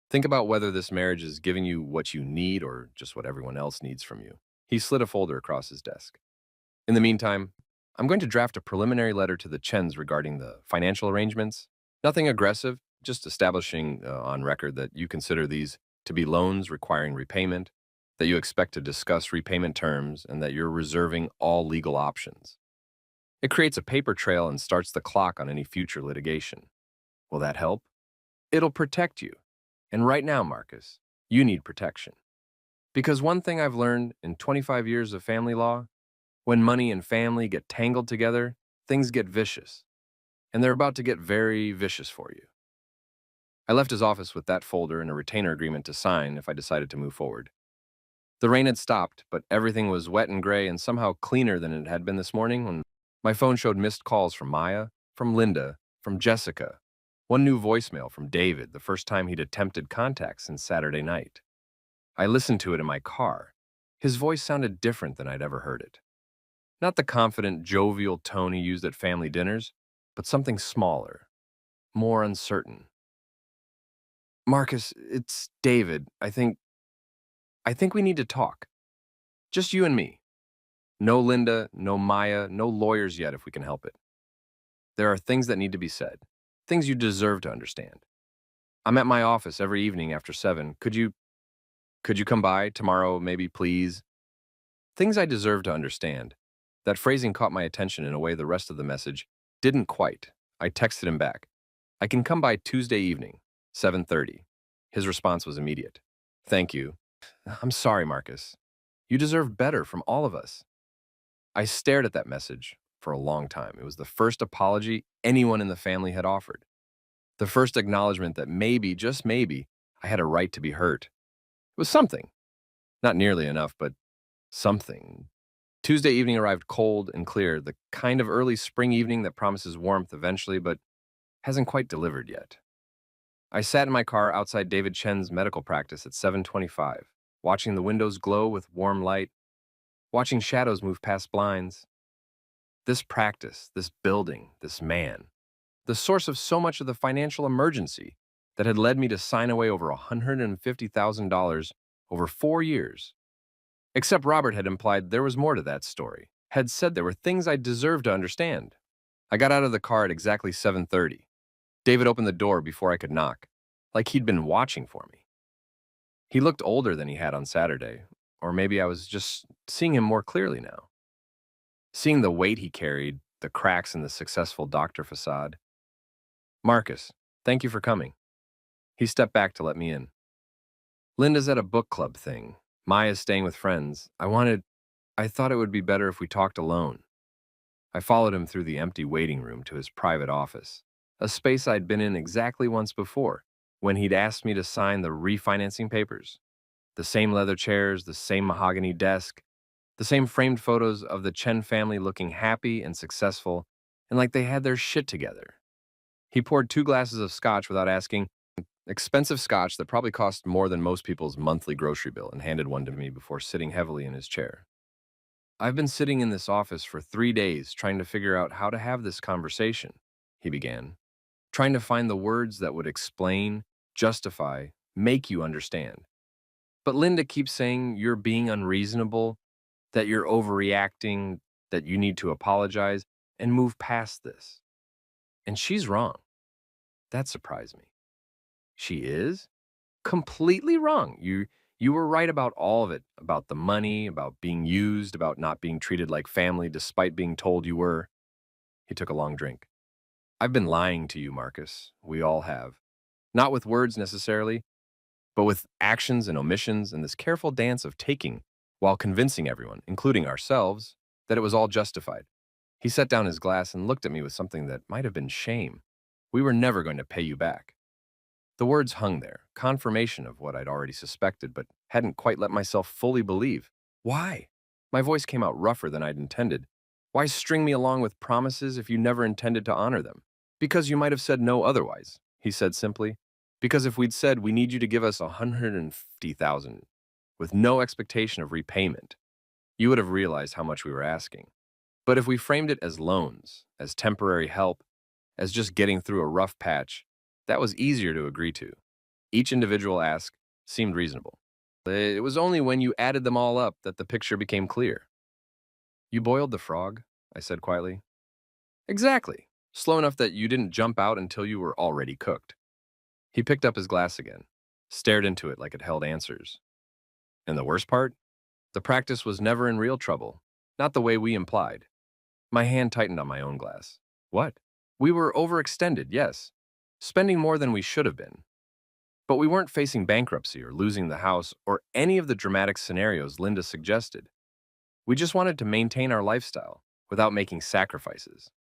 Think about whether this marriage is giving you what you need or just what everyone else needs from you. He slid a folder across his desk. In the meantime, I'm going to draft a preliminary letter to the Chens regarding the financial arrangements. Nothing aggressive, just establishing on record that you consider these to be loans requiring repayment, that you expect to discuss repayment terms, and that you're reserving all legal options. It creates a paper trail and starts the clock on any future litigation. Will that help? It'll protect you. And right now, Marcus, you need protection. Because one thing I've learned in 25 years of family law, when money and family get tangled together, things get vicious. And they're about to get very vicious for you. I left his office with that folder and a retainer agreement to sign if I decided to move forward. The rain had stopped, but everything was wet and gray and somehow cleaner than it had been this morning when my phone showed missed calls from Maya, from Linda, from Jessica, one new voicemail from David, the first time he'd attempted contact since Saturday night. I listened to it in my car. His voice sounded different than I'd ever heard it. Not the confident, jovial tone he used at family dinners, but something smaller, more uncertain. Marcus, it's David. I think we need to talk. Just you and me. No Linda, no Maya, no lawyers yet if we can help it. There are things that need to be said, things you deserve to understand. I'm at my office every evening after 7. Could you come by tomorrow, maybe, please? Things I deserve to understand. That phrasing caught my attention in a way the rest of the message didn't quite. I texted him back. I can come by Tuesday evening, 7:30. His response was immediate. Thank you. I'm sorry, Marcus. You deserve better from all of us. I stared at that message for a long time. It was the first apology anyone in the family had offered. The first acknowledgement that maybe, just maybe, I had a right to be hurt. It was something. Not nearly enough, but something. Tuesday evening arrived cold and clear, the kind of early spring evening that promises warmth eventually, but hasn't quite delivered yet. I sat in my car outside David Chen's medical practice at 7:25, watching the windows glow with warm light, watching shadows move past blinds. This practice, this building, this man, the source of so much of the financial emergency that had led me to sign away over $150,000 over 4 years. Except Robert had implied there was more to that story, had said there were things I deserved to understand. I got out of the car at exactly 7:30. David opened the door before I could knock, like he'd been watching for me. He looked older than he had on Saturday, or maybe I was just seeing him more clearly now. Seeing the weight he carried, the cracks in the successful doctor facade. Marcus, thank you for coming. He stepped back to let me in. Linda's at a book club thing. Maya's staying with friends. I thought it would be better if we talked alone. I followed him through the empty waiting room to his private office, a space I'd been in exactly once before, when he'd asked me to sign the refinancing papers. The same leather chairs, the same mahogany desk, the same framed photos of the Chen family looking happy and successful and like they had their shit together. He poured 2 glasses of scotch without asking, expensive scotch that probably cost more than most people's monthly grocery bill, and handed one to me before sitting heavily in his chair. I've been sitting in this office for 3 days trying to figure out how to have this conversation, he began, trying to find the words that would explain, justify, make you understand. But Linda keeps saying you're being unreasonable, that you're overreacting, that you need to apologize and move past this. And she's wrong. That surprised me. She is? Completely wrong. You were right about all of it, about the money, about being used, about not being treated like family despite being told you were. He took a long drink. I've been lying to you, Marcus. We all have. Not with words necessarily, but with actions and omissions and this careful dance of taking while convincing everyone, including ourselves, that it was all justified. He set down his glass and looked at me with something that might have been shame. We were never going to pay you back. The words hung there, confirmation of what I'd already suspected, but hadn't quite let myself fully believe. Why? My voice came out rougher than I'd intended. Why string me along with promises if you never intended to honor them? Because you might have said no otherwise, he said simply. Because if we'd said we need you to give us 150,000 with no expectation of repayment, you would have realized how much we were asking. But if we framed it as loans, as temporary help, as just getting through a rough patch, that was easier to agree to. Each individual ask seemed reasonable. It was only when you added them all up that the picture became clear. You boiled the frog, I said quietly. Exactly. Slow enough that you didn't jump out until you were already cooked. He picked up his glass again, stared into it like it held answers. And the worst part? The practice was never in real trouble, not the way we implied. My hand tightened on my own glass. What? We were overextended, yes, spending more than we should have been. But we weren't facing bankruptcy or losing the house or any of the dramatic scenarios Linda suggested. We just wanted to maintain our lifestyle without making sacrifices.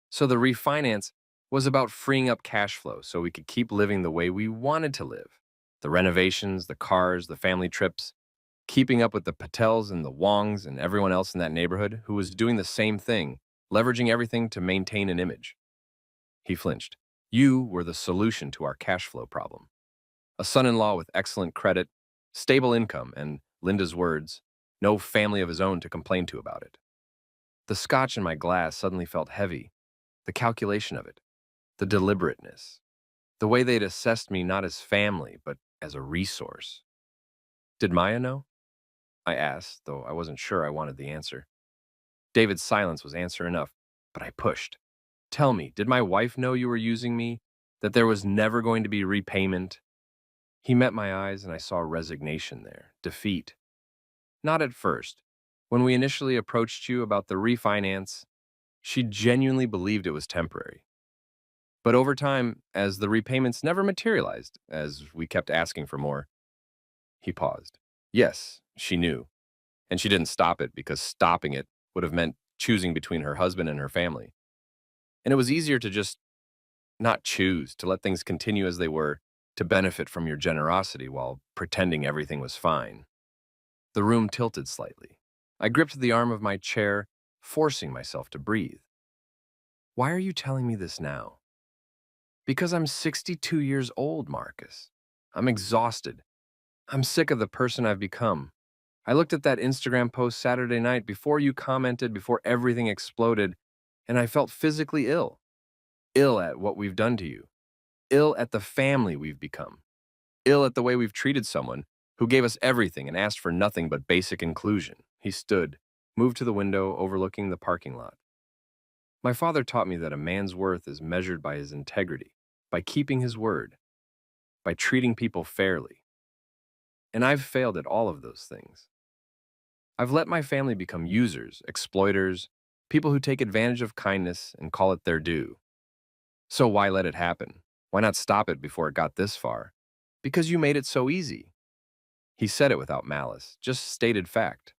So the refinance was about freeing up cash flow so we could keep living the way we wanted to live. The renovations, the cars, the family trips, keeping up with the Patels and the Wongs and everyone else in that neighborhood who was doing the same thing, leveraging everything to maintain an image. He flinched. You were the solution to our cash flow problem. A son-in-law with excellent credit, stable income, and, Linda's words, no family of his own to complain to about it. The scotch in my glass suddenly felt heavy. The calculation of it, the deliberateness, the way they'd assessed me not as family, but as a resource. Did Maya know? I asked, though I wasn't sure I wanted the answer. David's silence was answer enough, but I pushed. Tell me, did my wife know you were using me? That there was never going to be repayment? He met my eyes and I saw resignation there, defeat. Not at first. When we initially approached you about the refinance, she genuinely believed it was temporary. But over time, as the repayments never materialized, as we kept asking for more, he paused. Yes, she knew. And she didn't stop it because stopping it would have meant choosing between her husband and her family. And it was easier to just not choose, to let things continue as they were, to benefit from your generosity while pretending everything was fine. The room tilted slightly. I gripped the arm of my chair, forcing myself to breathe. Why are you telling me this now? Because I'm 62 years old, Marcus. I'm exhausted. I'm sick of the person I've become. I looked at that Instagram post Saturday night before you commented, before everything exploded, and I felt physically ill. Ill at what we've done to you. Ill at the family we've become. Ill at the way we've treated someone who gave us everything and asked for nothing but basic inclusion. He stood, moved to the window overlooking the parking lot. My father taught me that a man's worth is measured by his integrity, by keeping his word, by treating people fairly. And I've failed at all of those things. I've let my family become users, exploiters, people who take advantage of kindness and call it their due. So why let it happen? Why not stop it before it got this far? Because you made it so easy. He said it without malice, just stated fact.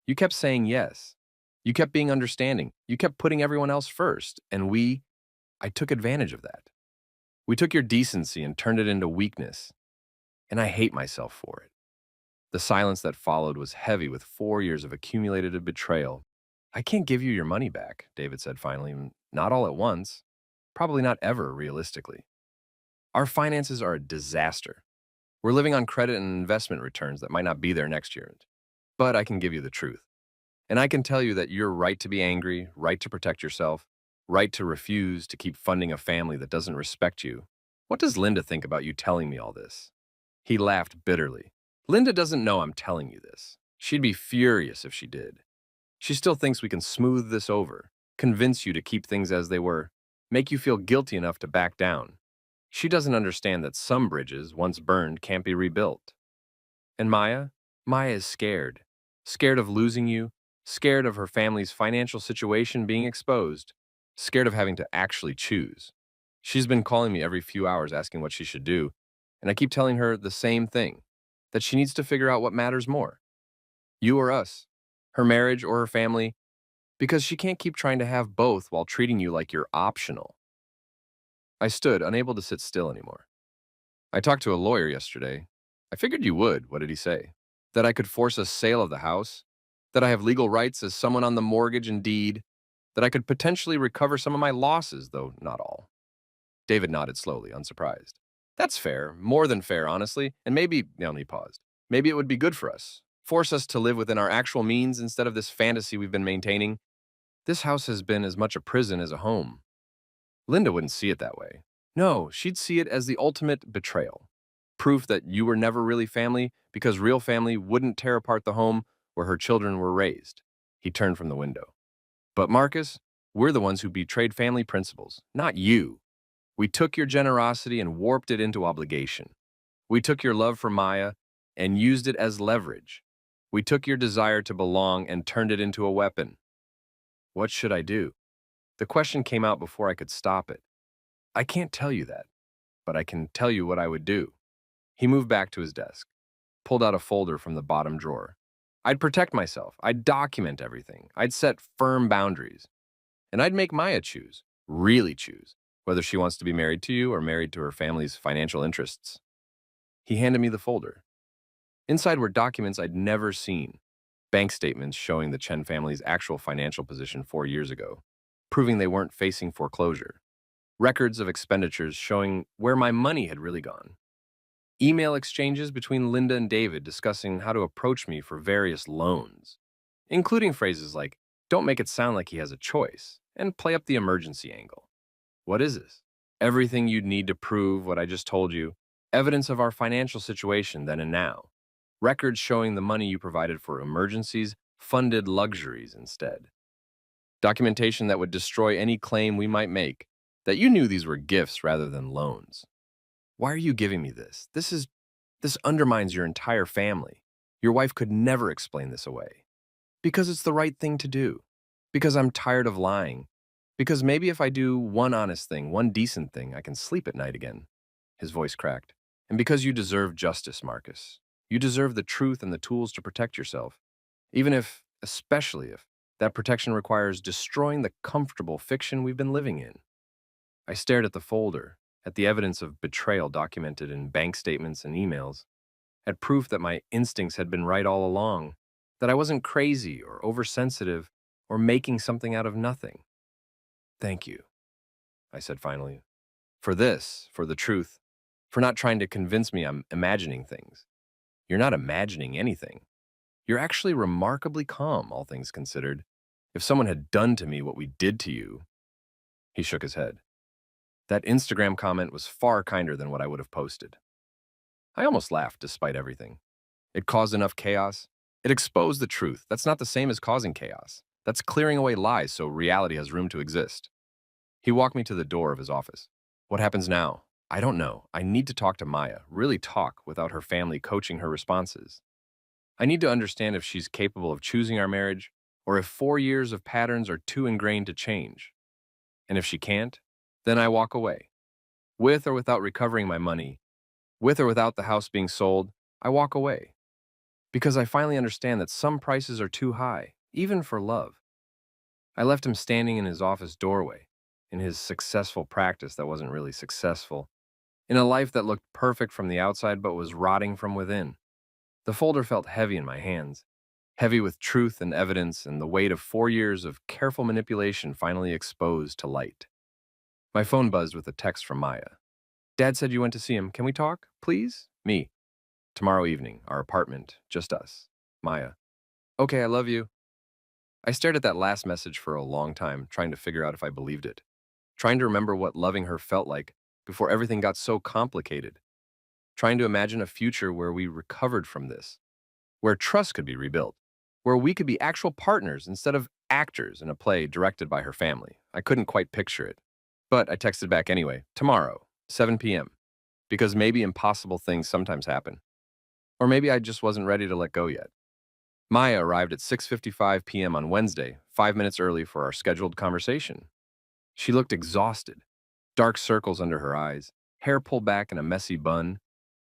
You kept saying yes. You kept being understanding. You kept putting everyone else first. And I took advantage of that. We took your decency and turned it into weakness. And I hate myself for it. The silence that followed was heavy with 4 years of accumulated betrayal. I can't give you your money back, David said finally. Not all at once. Probably not ever, realistically. Our finances are a disaster. We're living on credit and investment returns that might not be there next year. But I can give you the truth. And I can tell you that you're right to be angry, right to protect yourself, right to refuse to keep funding a family that doesn't respect you. What does Linda think about you telling me all this? He laughed bitterly. Linda doesn't know I'm telling you this. She'd be furious if she did. She still thinks we can smooth this over, convince you to keep things as they were, make you feel guilty enough to back down. She doesn't understand that some bridges, once burned, can't be rebuilt. And Maya? Maya is scared. Scared of losing you, scared of her family's financial situation being exposed, scared of having to actually choose. She's been calling me every few hours asking what she should do, and I keep telling her the same thing, that she needs to figure out what matters more. You or us, her marriage or her family, because she can't keep trying to have both while treating you like you're optional. I stood, unable to sit still anymore. I talked to a lawyer yesterday. I figured you would. What did he say? That I could force a sale of the house? That I have legal rights as someone on the mortgage and deed? That I could potentially recover some of my losses, though not all? David nodded slowly, unsurprised. That's fair, more than fair, honestly, and maybe, he paused. Maybe it would be good for us. Force us to live within our actual means instead of this fantasy we've been maintaining. This house has been as much a prison as a home. Linda wouldn't see it that way. No, she'd see it as the ultimate betrayal. Proof that you were never really family because real family wouldn't tear apart the home where her children were raised. He turned from the window. But Marcus, we're the ones who betrayed family principles, not you. We took your generosity and warped it into obligation. We took your love for Maya and used it as leverage. We took your desire to belong and turned it into a weapon. What should I do? The question came out before I could stop it. I can't tell you that, but I can tell you what I would do. He moved back to his desk, pulled out a folder from the bottom drawer. I'd protect myself. I'd document everything. I'd set firm boundaries. And I'd make Maya choose, really choose, whether she wants to be married to you or married to her family's financial interests. He handed me the folder. Inside were documents I'd never seen. Bank statements showing the Chen family's actual financial position 4 years ago, proving they weren't facing foreclosure. Records of expenditures showing where my money had really gone. Email exchanges between Linda and David discussing how to approach me for various loans, including phrases like, "Don't make it sound like he has a choice," and "play up the emergency angle." What is this? Everything you'd need to prove what I just told you. Evidence of our financial situation then and now. Records showing the money you provided for emergencies funded luxuries instead. Documentation that would destroy any claim we might make, that you knew these were gifts rather than loans. Why are you giving me this? This undermines your entire family. Your wife could never explain this away. Because it's the right thing to do. Because I'm tired of lying. Because maybe if I do one honest thing, one decent thing, I can sleep at night again. His voice cracked. And because you deserve justice, Marcus. You deserve the truth and the tools to protect yourself. Even if, especially if, that protection requires destroying the comfortable fiction we've been living in. I stared at the folder, at the evidence of betrayal documented in bank statements and emails, at proof that my instincts had been right all along, that I wasn't crazy or oversensitive or making something out of nothing. Thank you, I said finally, for this, for the truth, for not trying to convince me I'm imagining things. You're not imagining anything. You're actually remarkably calm, all things considered. If someone had done to me what we did to you. He shook his head. That Instagram comment was far kinder than what I would have posted. I almost laughed despite everything. It caused enough chaos. It exposed the truth. That's not the same as causing chaos. That's clearing away lies so reality has room to exist. He walked me to the door of his office. What happens now? I don't know. I need to talk to Maya, really talk without her family coaching her responses. I need to understand if she's capable of choosing our marriage or if 4 years of patterns are too ingrained to change. And if she can't, then I walk away. With or without recovering my money, with or without the house being sold, I walk away. Because I finally understand that some prices are too high, even for love. I left him standing in his office doorway, in his successful practice that wasn't really successful, in a life that looked perfect from the outside but was rotting from within. The folder felt heavy in my hands, heavy with truth and evidence and the weight of 4 years of careful manipulation finally exposed to light. My phone buzzed with a text from Maya. Dad said you went to see him. Can we talk, please? Me. Tomorrow evening, our apartment, just us. Maya. Okay, I love you. I stared at that last message for a long time, trying to figure out if I believed it, trying to remember what loving her felt like before everything got so complicated, trying to imagine a future where we recovered from this, where trust could be rebuilt, where we could be actual partners instead of actors in a play directed by her family. I couldn't quite picture it. But I texted back anyway, tomorrow, 7 p.m., because maybe impossible things sometimes happen. Or maybe I just wasn't ready to let go yet. Maya arrived at 6:55 p.m. on Wednesday, 5 minutes early for our scheduled conversation. She looked exhausted, dark circles under her eyes, hair pulled back in a messy bun,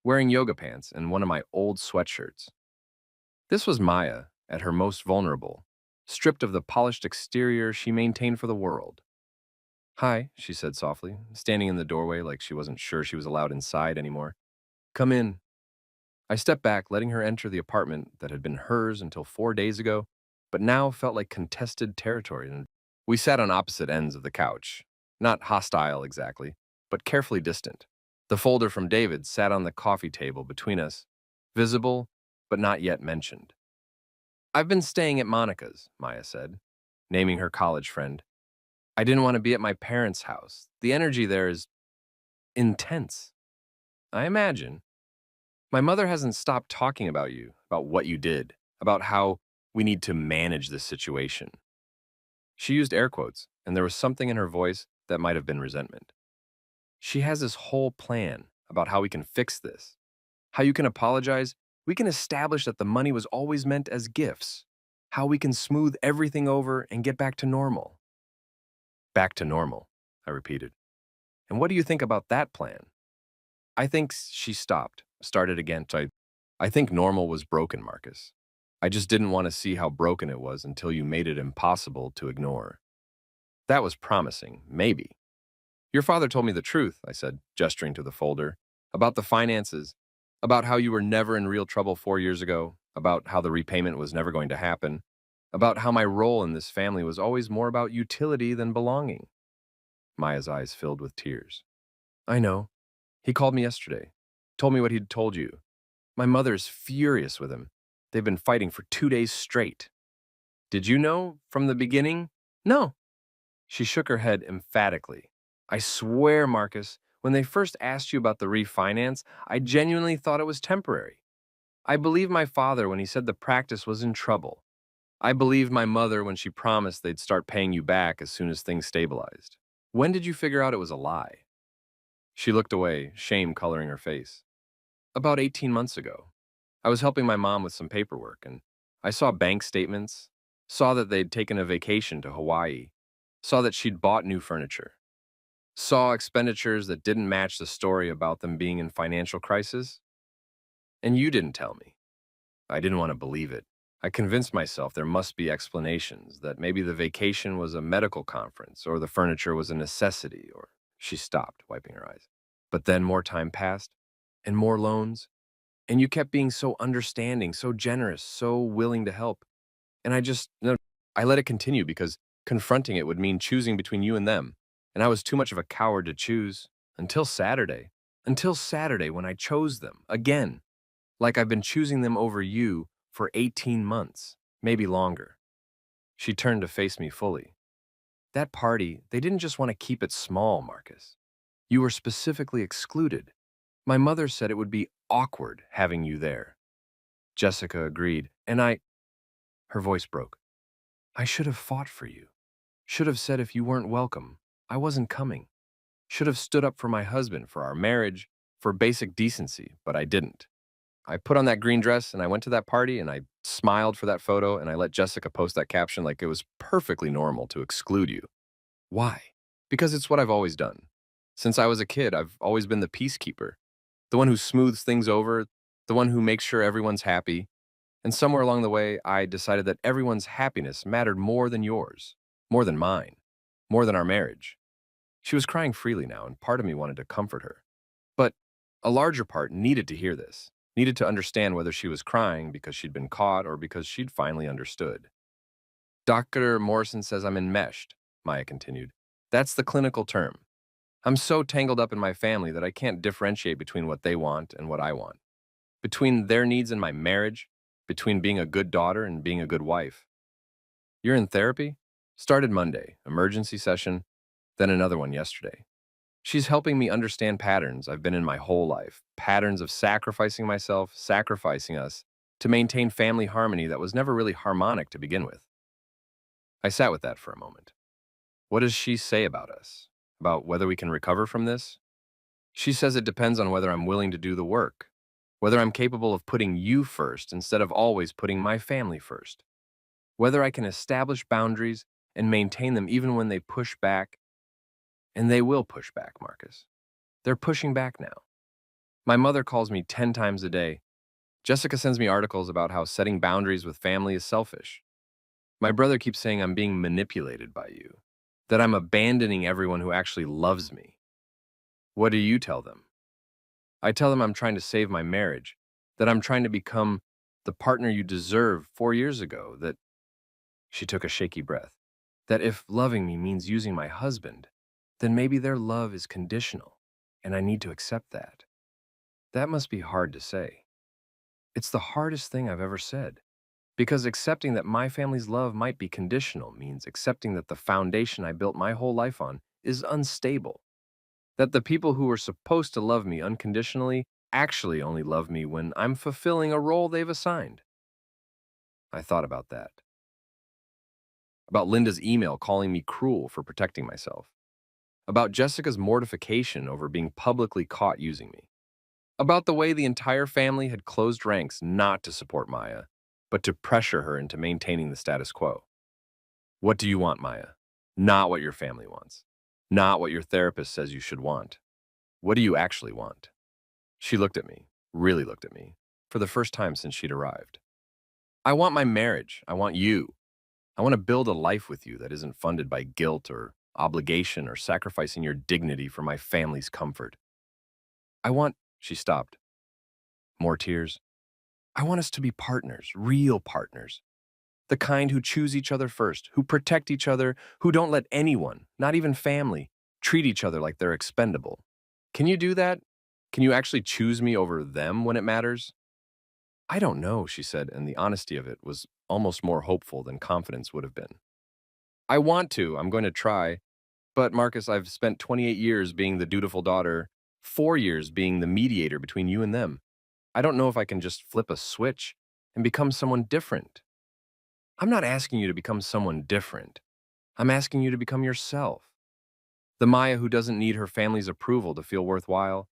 wearing yoga pants and one of my old sweatshirts. This was Maya at her most vulnerable, stripped of the polished exterior she maintained for the world. Hi, she said softly, standing in the doorway like she wasn't sure she was allowed inside anymore. Come in. I stepped back, letting her enter the apartment that had been hers until 4 days ago, but now felt like contested territory. And we sat on opposite ends of the couch, not hostile exactly, but carefully distant. The folder from David sat on the coffee table between us, visible, but not yet mentioned. I've been staying at Monica's, Maya said, naming her college friend. I didn't want to be at my parents' house. The energy there is intense. I imagine. My mother hasn't stopped talking about you, about what you did, about how we need to manage this situation. She used air quotes, and there was something in her voice that might have been resentment. She has this whole plan about how we can fix this, how you can apologize. We can establish that the money was always meant as gifts, how we can smooth everything over and get back to normal. Back to normal, I repeated. And what do you think about that plan? I think she stopped, started again. I think normal was broken, Marcus. I just didn't want to see how broken it was until you made it impossible to ignore. That was promising, maybe. Your father told me the truth, I said, gesturing to the folder, about the finances, about how you were never in real trouble 4 years ago, about how the repayment was never going to happen, about how my role in this family was always more about utility than belonging. Maya's eyes filled with tears. I know. He called me yesterday, told me what he'd told you. My mother's furious with him. They've been fighting for 2 days straight. Did you know from the beginning? No. She shook her head emphatically. I swear, Marcus, when they first asked you about the refinance, I genuinely thought it was temporary. I believed my father when he said the practice was in trouble. I believed my mother when she promised they'd start paying you back as soon as things stabilized. When did you figure out it was a lie? She looked away, shame coloring her face. About 18 months ago. I was helping my mom with some paperwork, and I saw bank statements, saw that they'd taken a vacation to Hawaii, saw that she'd bought new furniture, saw expenditures that didn't match the story about them being in financial crisis. And you didn't tell me. I didn't want to believe it. I convinced myself there must be explanations, that maybe the vacation was a medical conference, or the furniture was a necessity, or she stopped, wiping her eyes. But then more time passed, and more loans, and you kept being so understanding, so generous, so willing to help. And I let it continue because confronting it would mean choosing between you and them. And I was too much of a coward to choose until Saturday. Until Saturday when I chose them again, like I've been choosing them over you for 18 months, maybe longer. She turned to face me fully. That party, they didn't just want to keep it small, Marcus. You were specifically excluded. My mother said it would be awkward having you there. Jessica agreed, and her voice broke. I should have fought for you. Should have said if you weren't welcome, I wasn't coming. Should have stood up for my husband, for our marriage, for basic decency, but I didn't. I put on that green dress and I went to that party and I smiled for that photo and I let Jessica post that caption like it was perfectly normal to exclude you. Why? Because it's what I've always done. Since I was a kid, I've always been the peacekeeper, the one who smooths things over, the one who makes sure everyone's happy. And somewhere along the way, I decided that everyone's happiness mattered more than yours, more than mine, more than our marriage. She was crying freely now, and part of me wanted to comfort her. But a larger part needed to hear this, needed to understand whether she was crying because she'd been caught or because she'd finally understood. Dr. Morrison says I'm enmeshed, Maya continued. That's the clinical term. I'm so tangled up in my family that I can't differentiate between what they want and what I want, between their needs and my marriage, between being a good daughter and being a good wife. You're in therapy? Started Monday, emergency session, then another one yesterday. She's helping me understand patterns I've been in my whole life, patterns of sacrificing myself, sacrificing us, to maintain family harmony that was never really harmonic to begin with. I sat with that for a moment. What does she say about us? About whether we can recover from this? She says it depends on whether I'm willing to do the work, whether I'm capable of putting you first instead of always putting my family first, whether I can establish boundaries and maintain them even when they push back, and they will push back, Marcus. They're pushing back now. My mother calls me 10 times a day. Jessica sends me articles about how setting boundaries with family is selfish. My brother keeps saying I'm being manipulated by you, that I'm abandoning everyone who actually loves me. What do you tell them? I tell them I'm trying to save my marriage, that I'm trying to become the partner you deserve 4 years ago, that she took a shaky breath, that if loving me means using my husband, then maybe their love is conditional, and I need to accept that. That must be hard to say. It's the hardest thing I've ever said. Because accepting that my family's love might be conditional means accepting that the foundation I built my whole life on is unstable. That the people who are supposed to love me unconditionally actually only love me when I'm fulfilling a role they've assigned. I thought about that. About Linda's email calling me cruel for protecting myself. About Jessica's mortification over being publicly caught using me. About the way the entire family had closed ranks not to support Maya, but to pressure her into maintaining the status quo. What do you want, Maya? Not what your family wants. Not what your therapist says you should want. What do you actually want? She looked at me, really looked at me, for the first time since she'd arrived. I want my marriage. I want you. I want to build a life with you that isn't funded by guilt or obligation or sacrificing your dignity for my family's comfort. I want, she stopped. More tears. I want us to be partners, real partners. The kind who choose each other first, who protect each other, who don't let anyone, not even family, treat each other like they're expendable. Can you do that? Can you actually choose me over them when it matters? I don't know, she said, and the honesty of it was almost more hopeful than confidence would have been. I want to, I'm going to try, but Marcus, I've spent 28 years being the dutiful daughter, 4 years being the mediator between you and them. I don't know if I can just flip a switch and become someone different. I'm not asking you to become someone different. I'm asking you to become yourself. The Maya who doesn't need her family's approval to feel worthwhile.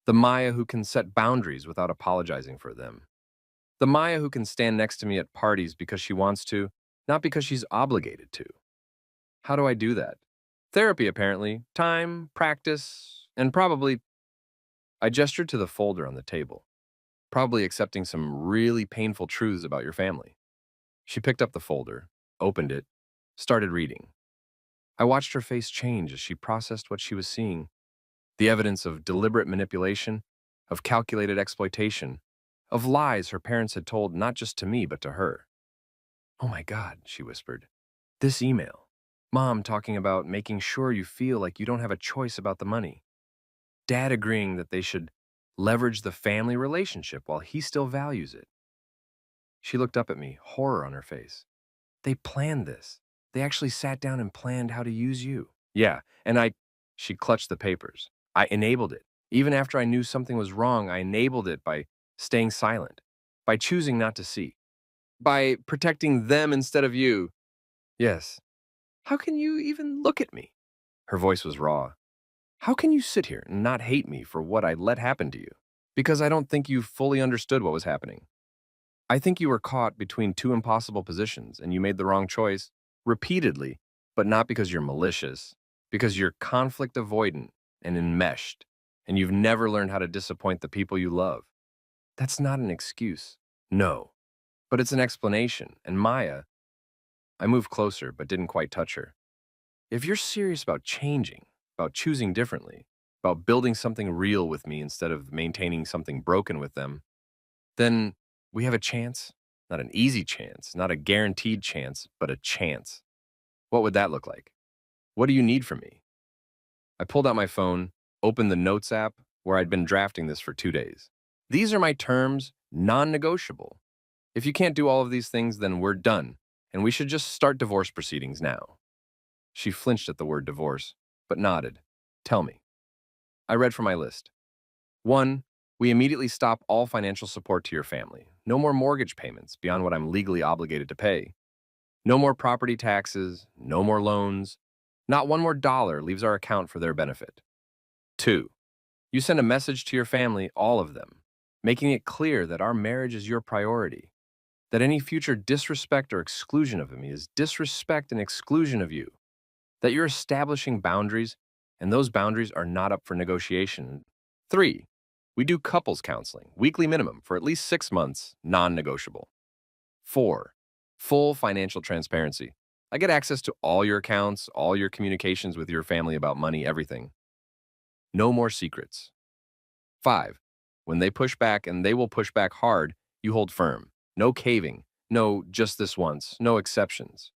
The Maya who can set boundaries without apologizing for them. The Maya who can stand next to me at parties because she wants to, not because she's obligated to. How do I do that? Therapy, apparently. Time, practice, and probably. I gestured to the folder on the table, probably accepting some really painful truths about your family. She picked up the folder, opened it, started reading. I watched her face change as she processed what she was seeing, the evidence of deliberate manipulation, of calculated exploitation, of lies her parents had told not just to me but to her. Oh my God, she whispered. This email. Mom talking about making sure you feel like you don't have a choice about the money. Dad agreeing that they should leverage the family relationship while he still values it. She looked up at me, horror on her face. They planned this. They actually sat down and planned how to use you. Yeah, and she clutched the papers. I enabled it. Even after I knew something was wrong, I enabled it by staying silent, by choosing not to see, by protecting them instead of you. Yes. How can you even look at me? Her voice was raw. How can you sit here and not hate me for what I let happen to you? Because I don't think you fully understood what was happening. I think you were caught between two impossible positions and you made the wrong choice repeatedly, but not because you're malicious, because you're conflict avoidant and enmeshed, and you've never learned how to disappoint the people you love. That's not an excuse. No. But it's an explanation. And Maya, I moved closer but didn't quite touch her. If you're serious about changing, about choosing differently, about building something real with me instead of maintaining something broken with them, then we have a chance. Not an easy chance, not a guaranteed chance, but a chance. What would that look like? What do you need from me? I pulled out my phone, opened the Notes app where I'd been drafting this for 2 days. These are my terms, non-negotiable. If you can't do all of these things, then we're done, and we should just start divorce proceedings now. She flinched at the word divorce, but nodded. Tell me. I read from my list. 1. We immediately stop all financial support to your family. No more mortgage payments beyond what I'm legally obligated to pay. No more property taxes, no more loans. Not one more dollar leaves our account for their benefit. 2. You send a message to your family, all of them, making it clear that our marriage is your priority, that any future disrespect or exclusion of me is disrespect and exclusion of you, that you're establishing boundaries, and those boundaries are not up for negotiation. 3. We do couples counseling, weekly minimum, for at least 6 months, non-negotiable. 4. Full financial transparency. I get access to all your accounts, all your communications with your family about money, everything. No more secrets. 5. When they push back, and they will push back hard, you hold firm. No caving. No, just this once. No exceptions.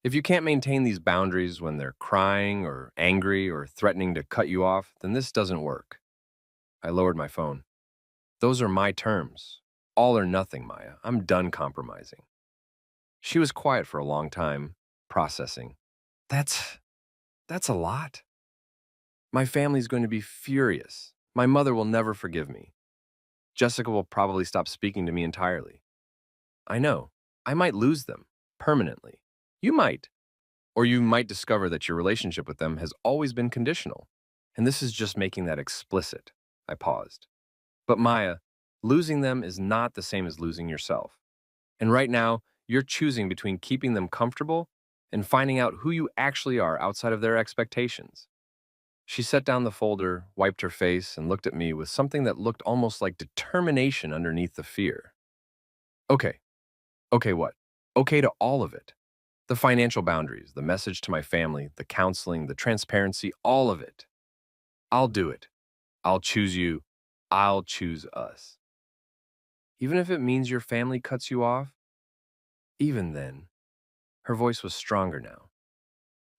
If you can't maintain these boundaries when they're crying or angry or threatening to cut you off, then this doesn't work. I lowered my phone. Those are my terms. All or nothing, Maya. I'm done compromising. She was quiet for a long time, processing. That's a lot. My family's going to be furious. My mother will never forgive me. Jessica will probably stop speaking to me entirely. I know. I might lose them, permanently. You might. Or you might discover that your relationship with them has always been conditional, and this is just making that explicit. I paused. But Maya, losing them is not the same as losing yourself. And right now, you're choosing between keeping them comfortable and finding out who you actually are outside of their expectations. She set down the folder, wiped her face, and looked at me with something that looked almost like determination underneath the fear. Okay. Okay, what? Okay to all of it. The financial boundaries, the message to my family, the counseling, the transparency, all of it. I'll do it. I'll choose you. I'll choose us. Even if it means your family cuts you off? Even then. Her voice was stronger now.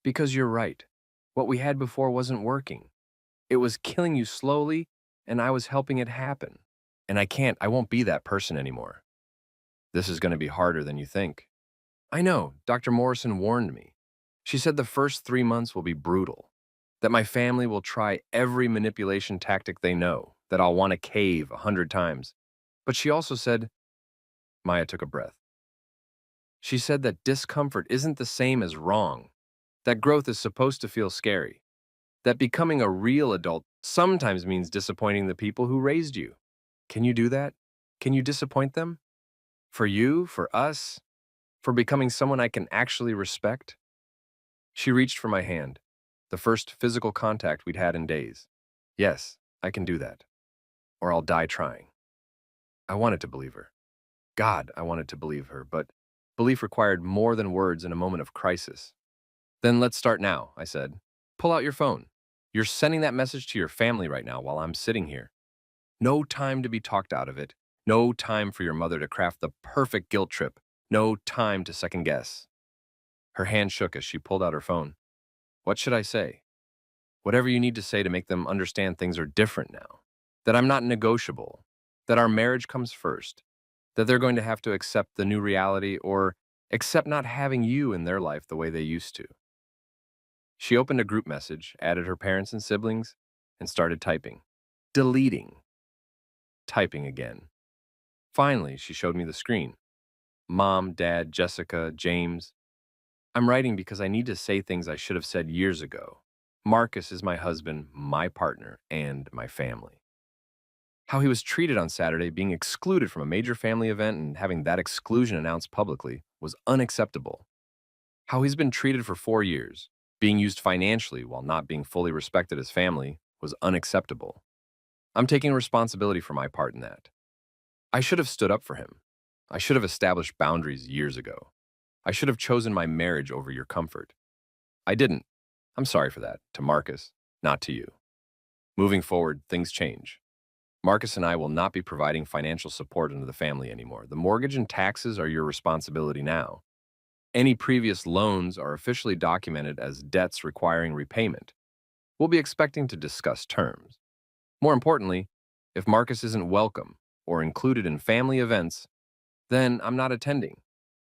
Because you're right. What we had before wasn't working. It was killing you slowly, and I was helping it happen. And I won't be that person anymore. This is going to be harder than you think. I know, Dr. Morrison warned me. She said the first 3 months will be brutal, that my family will try every manipulation tactic they know, that I'll want to cave 100 times. But she also said, Maya took a breath. She said that discomfort isn't the same as wrong, that growth is supposed to feel scary, that becoming a real adult sometimes means disappointing the people who raised you. Can you do that? Can you disappoint them? For you, for us, for becoming someone I can actually respect? She reached for my hand, the first physical contact we'd had in days. Yes, I can do that. Or I'll die trying. I wanted to believe her. God, I wanted to believe her, but belief required more than words in a moment of crisis. Then let's start now, I said. Pull out your phone. You're sending that message to your family right now while I'm sitting here. No time to be talked out of it. No time for your mother to craft the perfect guilt trip. No time to second guess. Her hand shook as she pulled out her phone. What should I say? Whatever you need to say to make them understand things are different now. That I'm not negotiable. That our marriage comes first. That they're going to have to accept the new reality or accept not having you in their life the way they used to. She opened a group message, added her parents and siblings, and started typing. Deleting. Typing again. Finally, she showed me the screen. Mom, Dad, Jessica, James. I'm writing because I need to say things I should have said years ago. Marcus is my husband, my partner, and my family. How he was treated on Saturday, being excluded from a major family event and having that exclusion announced publicly, was unacceptable. How he's been treated for 4 years, being used financially while not being fully respected as family, was unacceptable. I'm taking responsibility for my part in that. I should have stood up for him. I should have established boundaries years ago. I should have chosen my marriage over your comfort. I didn't. I'm sorry for that, to Marcus, not to you. Moving forward, things change. Marcus and I will not be providing financial support into the family anymore. The mortgage and taxes are your responsibility now. Any previous loans are officially documented as debts requiring repayment. we'll be expecting to discuss terms. More importantly, if Marcus isn't welcome or included in family events, then I'm not attending.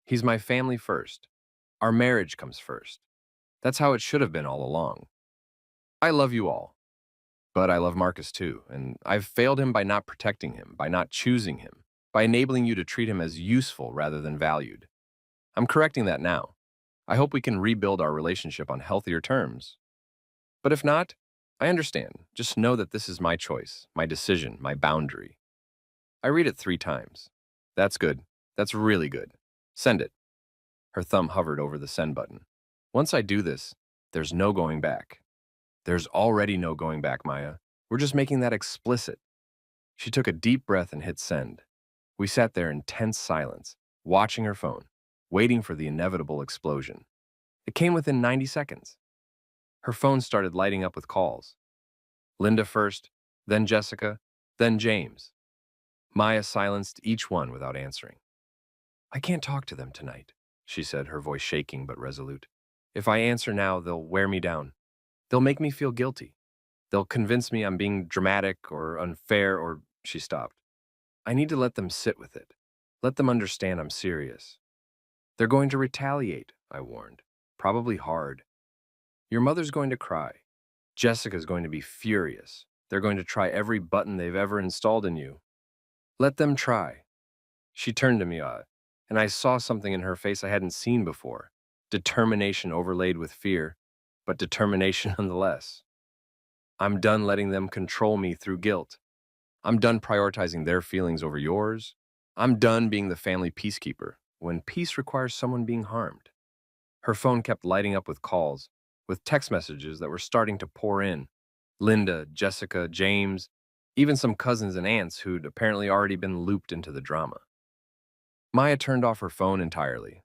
He's my family first. Our marriage comes first. That's how it should have been all along. I love you all, but I love Marcus too, and I've failed him by not protecting him, by not choosing him, by enabling you to treat him as useful rather than valued. I'm correcting that now. I hope we can rebuild our relationship on healthier terms. But if not, I understand. Just know that this is my choice, my decision, my boundary. I read it 3 times. That's good. That's really good. Send it. Her thumb hovered over the send button. Once I do this, there's no going back. There's already no going back, Maya. We're just making that explicit. She took a deep breath and hit send. We sat there in tense silence, watching her phone, waiting for the inevitable explosion. It came within 90 seconds. Her phone started lighting up with calls. Linda first, then Jessica, then James. Maya silenced each one without answering. I can't talk to them tonight, she said, her voice shaking but resolute. If I answer now, they'll wear me down. They'll make me feel guilty. They'll convince me I'm being dramatic or unfair or... She stopped. I need to let them sit with it. Let them understand I'm serious. They're going to retaliate, I warned. Probably hard. Your mother's going to cry. Jessica's going to be furious. They're going to try every button they've ever installed in you. Let them try. She turned to me, and I saw something in her face I hadn't seen before. Determination overlaid with fear, but determination nonetheless. I'm done letting them control me through guilt. I'm done prioritizing their feelings over yours. I'm done being the family peacekeeper when peace requires someone being harmed. Her phone kept lighting up with calls, with text messages that were starting to pour in. Linda, Jessica, James, even some cousins and aunts who'd apparently already been looped into the drama. Maya turned off her phone entirely.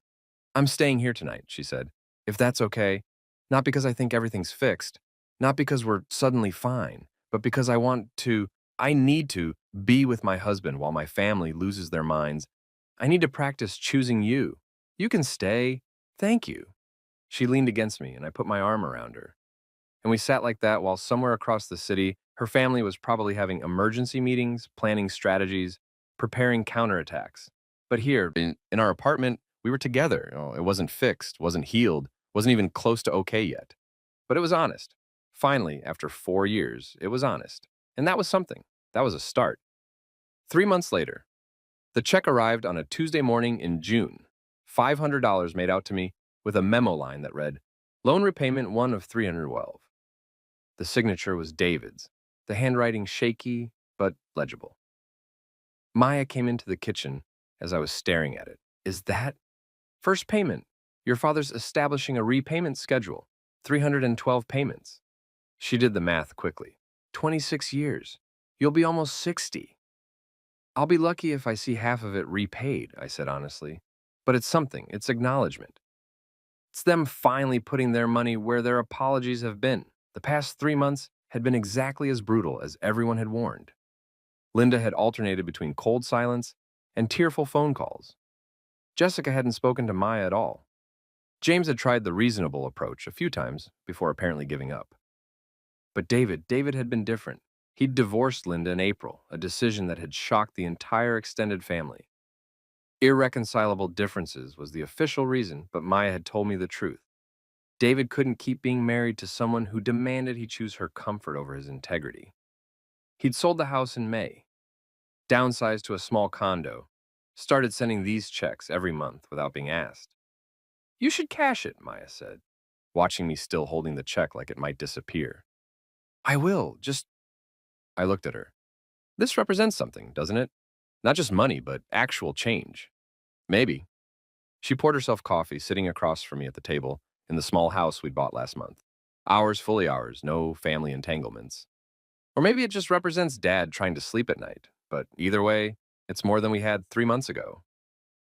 I'm staying here tonight, she said, if that's okay. Not because I think everything's fixed, not because we're suddenly fine, but because I need to be with my husband while my family loses their minds. I need to practice choosing you. You can stay. Thank you. She leaned against me, and I put my arm around her. And we sat like that while somewhere across the city, her family was probably having emergency meetings, planning strategies, preparing counterattacks. But here, in our apartment, we were together. It wasn't fixed, wasn't healed, wasn't even close to okay yet. But it was honest. Finally, after 4 years, it was honest. And that was something. That was a start. 3 months later, the check arrived on a Tuesday morning in June. $500 made out to me with a memo line that read, Loan repayment 1 of 312. The signature was David's, the handwriting shaky but legible. Maya came into the kitchen as I was staring at it. Is that? First payment. Your father's establishing a repayment schedule. 312 payments. She did the math quickly. 26 years. You'll be almost 60. I'll be lucky if I see half of it repaid, I said honestly. But it's something. It's acknowledgement. It's them finally putting their money where their apologies have been. The past 3 months had been exactly as brutal as everyone had warned. Linda had alternated between cold silence and tearful phone calls. Jessica hadn't spoken to Maya at all. James had tried the reasonable approach a few times before apparently giving up. But David had been different. He'd divorced Linda in April, a decision that had shocked the entire extended family. Irreconcilable differences was the official reason, but Maya had told me the truth. David couldn't keep being married to someone who demanded he choose her comfort over his integrity. He'd sold the house in May, downsized to a small condo, started sending these checks every month without being asked. You should cash it, Maya said, watching me still holding the check like it might disappear. I will, I looked at her. This represents something, doesn't it? Not just money, but actual change. Maybe. She poured herself coffee, sitting across from me at the table in the small house we'd bought last month. Ours, fully ours, no family entanglements. Or maybe it just represents Dad trying to sleep at night. But either way, it's more than we had 3 months ago.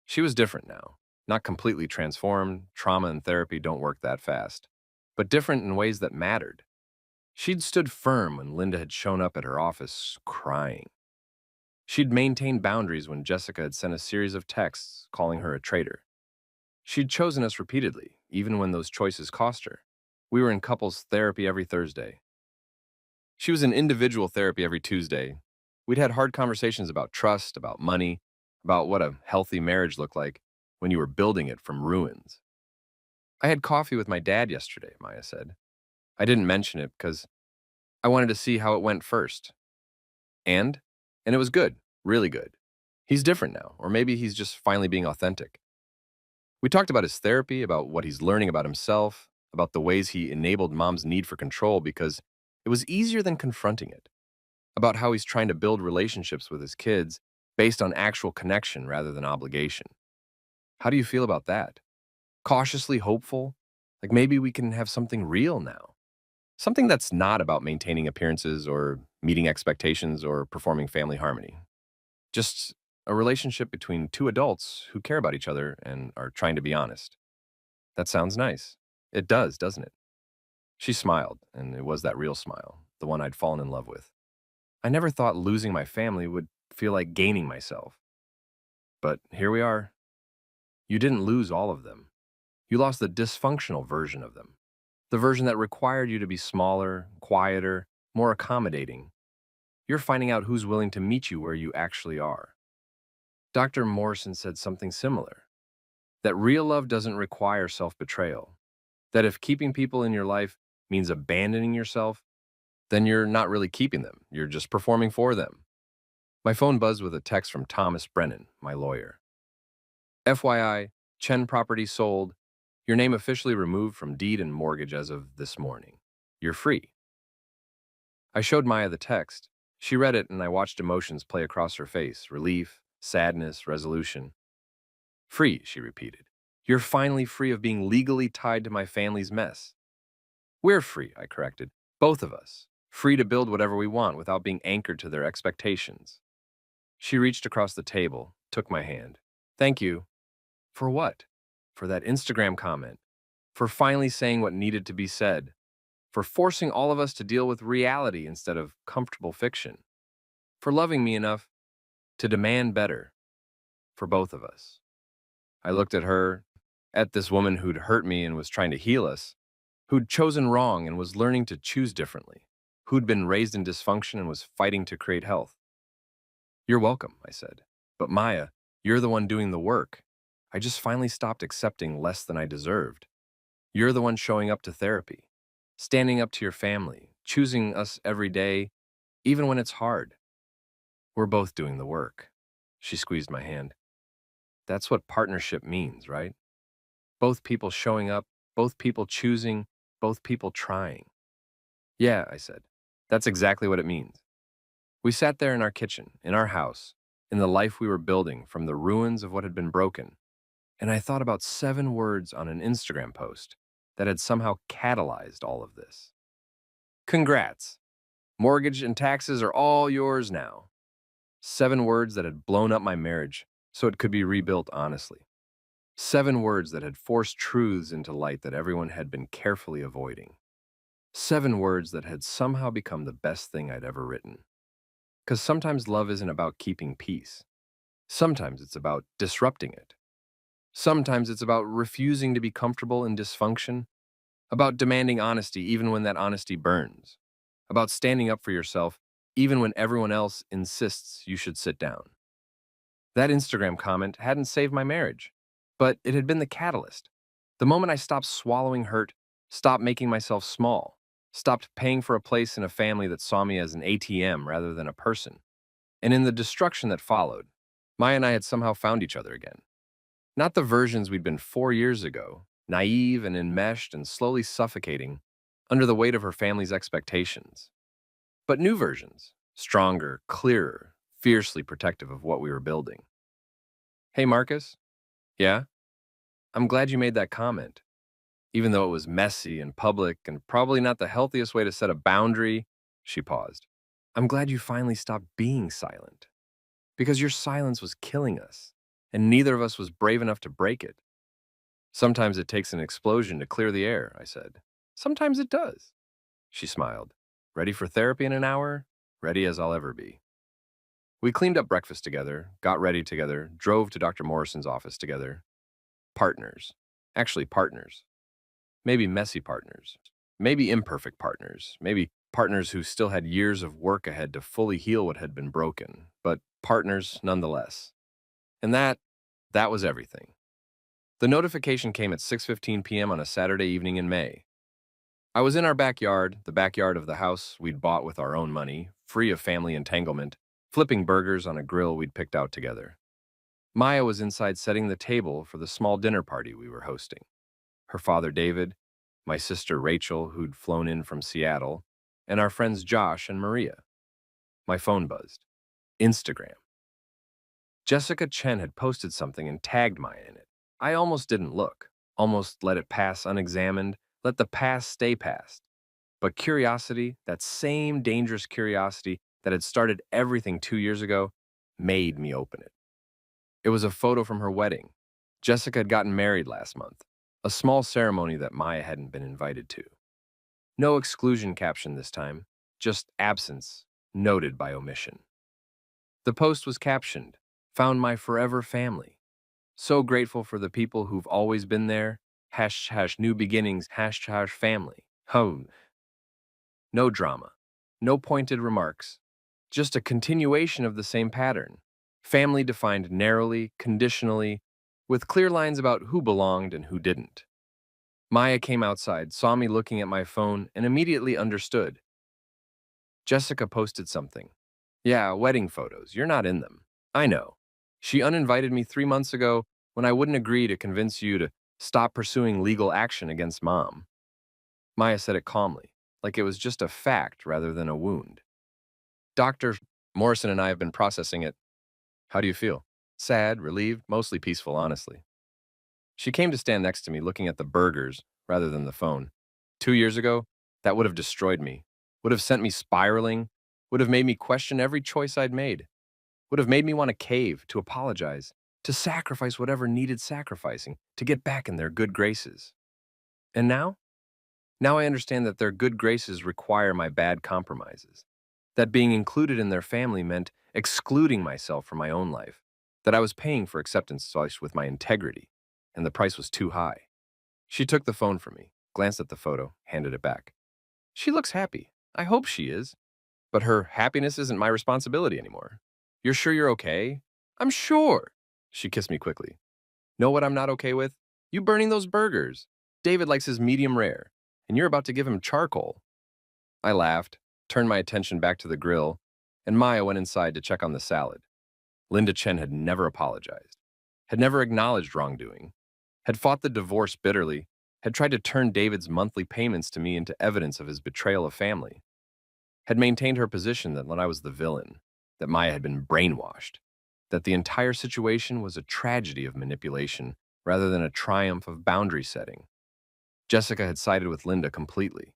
She was different now. Not completely transformed. Trauma and therapy don't work that fast. But different in ways that mattered. She'd stood firm when Linda had shown up at her office crying. She'd maintained boundaries when Jessica had sent a series of texts calling her a traitor. She'd chosen us repeatedly, even when those choices cost her. We were in couples therapy every Thursday. She was in individual therapy every Tuesday. We'd had hard conversations about trust, about money, about what a healthy marriage looked like when you were building it from ruins. I had coffee with my dad yesterday, Maya said. I didn't mention it because I wanted to see how it went first. And? And it was good, really good. He's different now, or maybe he's just finally being authentic. We talked about his therapy, about what he's learning about himself, about the ways he enabled mom's need for control because it was easier than confronting it, about how he's trying to build relationships with his kids based on actual connection rather than obligation. How do you feel about that? Cautiously hopeful? Like maybe we can have something real now. Something that's not about maintaining appearances or meeting expectations or performing family harmony. Just a relationship between two adults who care about each other and are trying to be honest. That sounds nice. It does, doesn't it? She smiled, and it was that real smile, the one I'd fallen in love with. I never thought losing my family would feel like gaining myself. But here we are. You didn't lose all of them. You lost the dysfunctional version of them. The version that required you to be smaller, quieter, more accommodating. You're finding out who's willing to meet you where you actually are. Dr. Morrison said something similar, that real love doesn't require self-betrayal, that if keeping people in your life means abandoning yourself, then you're not really keeping them, you're just performing for them. My phone buzzed with a text from Thomas Brennan, my lawyer. FYI, Chen property sold. Your name officially removed from deed and mortgage as of this morning. You're free. I showed Maya the text. She read it and I watched emotions play across her face, relief, sadness, resolution. Free, she repeated. You're finally free of being legally tied to my family's mess. We're free, I corrected. Both of us. Free to build whatever we want without being anchored to their expectations. She reached across the table, took my hand. Thank you. For what? For that Instagram comment. For finally saying what needed to be said. For forcing all of us to deal with reality instead of comfortable fiction. For loving me enough to demand better. For both of us. I looked at her, at this woman who'd hurt me and was trying to heal us, who'd chosen wrong and was learning to choose differently, who'd been raised in dysfunction and was fighting to create health. You're welcome, I said. But Maya, you're the one doing the work. I just finally stopped accepting less than I deserved. You're the one showing up to therapy, standing up to your family, choosing us every day, even when it's hard. We're both doing the work. She squeezed my hand. That's what partnership means, right? Both people showing up, both people choosing, both people trying. Yeah, I said. That's exactly what it means. We sat there in our kitchen, in our house, in the life we were building from the ruins of what had been broken, and I thought about 7 words on an Instagram post that had somehow catalyzed all of this. Congrats. Mortgage and taxes are all yours now. 7 words that had blown up my marriage so it could be rebuilt honestly. 7 words that had forced truths into light that everyone had been carefully avoiding. 7 words that had somehow become the best thing I'd ever written. Because sometimes love isn't about keeping peace. Sometimes it's about disrupting it. Sometimes it's about refusing to be comfortable in dysfunction, about demanding honesty even when that honesty burns, about standing up for yourself even when everyone else insists you should sit down. That Instagram comment hadn't saved my marriage, but it had been the catalyst. The moment I stopped swallowing hurt, stopped making myself small, stopped paying for a place in a family that saw me as an ATM rather than a person. And in the destruction that followed, Maya and I had somehow found each other again. Not the versions we'd been 4 years ago, naive and enmeshed and slowly suffocating under the weight of her family's expectations, but new versions, stronger, clearer, fiercely protective of what we were building. Hey, Marcus? Yeah? I'm glad you made that comment. Even though it was messy and public and probably not the healthiest way to set a boundary, she paused. I'm glad you finally stopped being silent. Because your silence was killing us, and neither of us was brave enough to break it. Sometimes it takes an explosion to clear the air, I said. Sometimes it does. She smiled. Ready for therapy in an hour? Ready as I'll ever be. We cleaned up breakfast together, got ready together, drove to Dr. Morrison's office together. Partners. Actually, partners. Maybe messy partners. Maybe imperfect partners. Maybe Partners who still had years of work ahead to fully heal what had been broken, but partners nonetheless. And that was everything. The notification came at 6:15 p.m. on a Saturday evening in May. I was in our backyard, the backyard of the house we'd bought with our own money, free of family entanglement, flipping burgers on a grill we'd picked out together. Maya was inside setting the table for the small dinner party we were hosting. Her father David, my sister Rachel, who'd flown in from Seattle, and our friends Josh and Maria. My phone buzzed. Instagram. Jessica Chen had posted something and tagged Maya in it. I almost didn't look, almost let it pass unexamined, let the past stay past. But curiosity, that same dangerous curiosity that had started everything 2 years ago, made me open it. It was a photo from her wedding. Jessica had gotten married last month, a small ceremony that Maya hadn't been invited to. No exclusion caption this time, just absence, noted by omission. The post was captioned, "Found my forever family. So grateful for the people who've always been there. # new beginnings, # family." No drama, no pointed remarks, just a continuation of the same pattern. Family defined narrowly, conditionally, with clear lines about who belonged and who didn't. Maya came outside, saw me looking at my phone, and immediately understood. Jessica posted something. "Yeah, wedding photos. You're not in them. I know. She uninvited me 3 months ago when I wouldn't agree to convince you to stop pursuing legal action against Mom." Maya said it calmly, like it was just a fact rather than a wound. "Dr. Morrison and I have been processing it. How do you feel?" "Sad, relieved, mostly peaceful, honestly." She came to stand next to me looking at the burgers rather than the phone. 2 years ago, that would have destroyed me, would have sent me spiraling, would have made me question every choice I'd made, would have made me want to cave, to apologize, to sacrifice whatever needed sacrificing, to get back in their good graces. And now? Now I understand that their good graces require my bad compromises, that being included in their family meant excluding myself from my own life, that I was paying for acceptance twice with my integrity, and the price was too high. She took the phone from me, glanced at the photo, handed it back. "She looks happy. I hope she is. But her happiness isn't my responsibility anymore. You're sure you're okay?" "I'm sure." She kissed me quickly. "Know what I'm not okay with? You burning those burgers. David likes his medium rare, and you're about to give him charcoal." I laughed, turned my attention back to the grill, and Maya went inside to check on the salad. Linda Chen had never apologized, had never acknowledged wrongdoing, had fought the divorce bitterly, had tried to turn David's monthly payments to me into evidence of his betrayal of family, had maintained her position that when I was the villain, that Maya had been brainwashed, that the entire situation was a tragedy of manipulation rather than a triumph of boundary setting. Jessica had sided with Linda completely.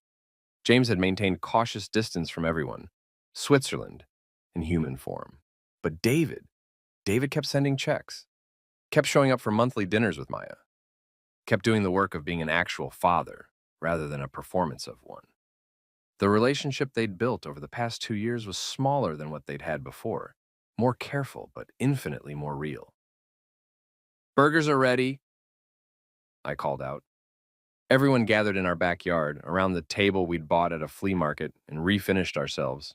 James had maintained cautious distance from everyone. Switzerland, in human form. But David kept sending checks, kept showing up for monthly dinners with Maya, kept doing the work of being an actual father rather than a performance of one. The relationship they'd built over the past 2 years was smaller than what they'd had before, more careful, but infinitely more real. "Burgers are ready," I called out. Everyone gathered in our backyard, around the table we'd bought at a flea market, and refinished ourselves.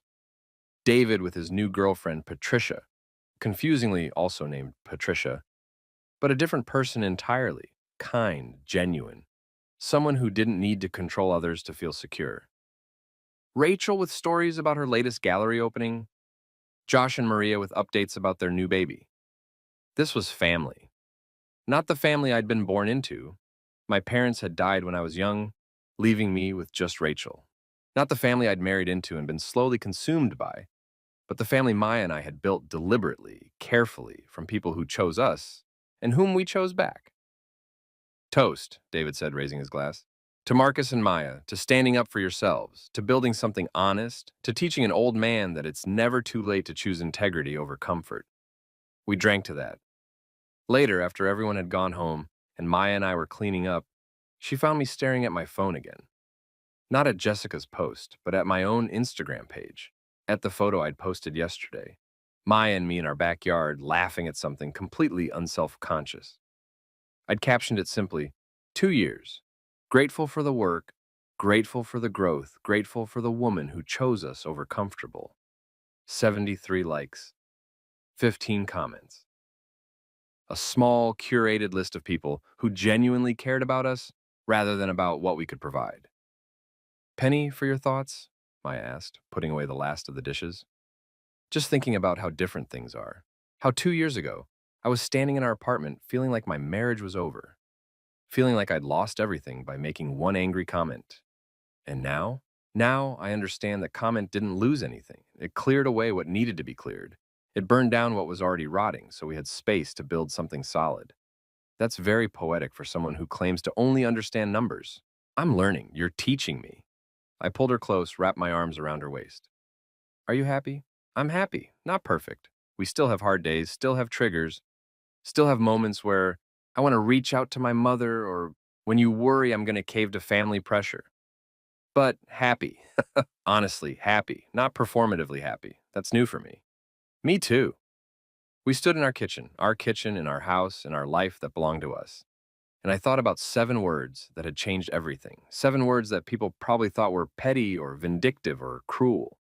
David with his new girlfriend, Patricia, confusingly also named Patricia, but a different person entirely, kind, genuine, someone who didn't need to control others to feel secure. Rachel with stories about her latest gallery opening, Josh and Maria with updates about their new baby. This was family. Not the family I'd been born into. My parents had died when I was young, leaving me with just Rachel. Not the family I'd married into and been slowly consumed by, but the family Maya and I had built deliberately, carefully, from people who chose us and whom we chose back. "Toast," David said, raising his glass. "To Marcus and Maya, to standing up for yourselves, to building something honest, to teaching an old man that it's never too late to choose integrity over comfort." We drank to that. Later, after everyone had gone home and Maya and I were cleaning up, she found me staring at my phone again. Not at Jessica's post, but at my own Instagram page, at the photo I'd posted yesterday. Maya and me in our backyard laughing at something completely unself-conscious. I'd captioned it simply, 2 years, grateful for the work, Grateful for the growth, grateful for the woman who chose us over comfortable. 73 likes, 15 comments. A small, curated list of people who genuinely cared about us rather than about what we could provide. Penny, for your thoughts? Maya asked, putting away the last of the dishes. Just thinking about how different things are. How 2 years ago, I was standing in our apartment feeling like my marriage was over, feeling like I'd lost everything by making one angry comment. And now? Now I understand that comment didn't lose anything. It cleared away what needed to be cleared. It burned down what was already rotting, so we had space to build something solid. That's very poetic for someone who claims to only understand numbers. I'm learning. You're teaching me. I pulled her close, wrapped my arms around her waist. Are you happy? I'm happy. Not perfect. We still have hard days, still have triggers, still have moments where I want to reach out to my mother or when you worry I'm going to cave to family pressure. But happy. Honestly, happy. Not performatively happy. That's new for me. Me too. We stood in our kitchen in our house, in our life that belonged to us. And I thought about 7 words that had changed everything. 7 words that people probably thought were petty or vindictive or cruel.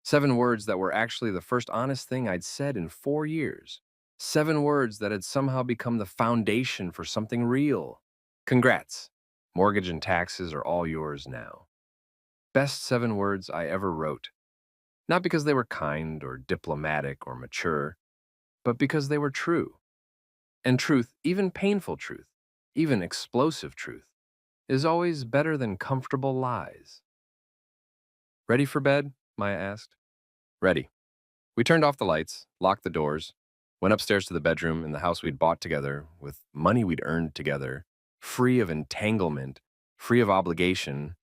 7 words that were actually the first honest thing I'd said in 4 years. 7 words that had somehow become the foundation for something real. Congrats. Mortgage and taxes are all yours now. Best 7 words I ever wrote. Not because they were kind or diplomatic or mature, but because they were true. And truth, even painful truth, even explosive truth, is always better than comfortable lies. Ready for bed? Maya asked. Ready. We turned off the lights, locked the doors, went upstairs to the bedroom in the house we'd bought together, with money we'd earned together, free of entanglement, free of obligation,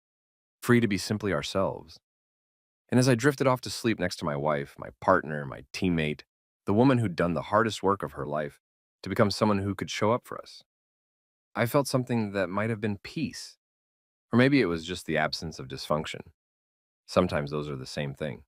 free to be simply ourselves. And as I drifted off to sleep next to my wife, my partner, my teammate, the woman who'd done the hardest work of her life to become someone who could show up for us, I felt something that might have been peace. Or maybe it was just the absence of dysfunction. Sometimes those are the same thing.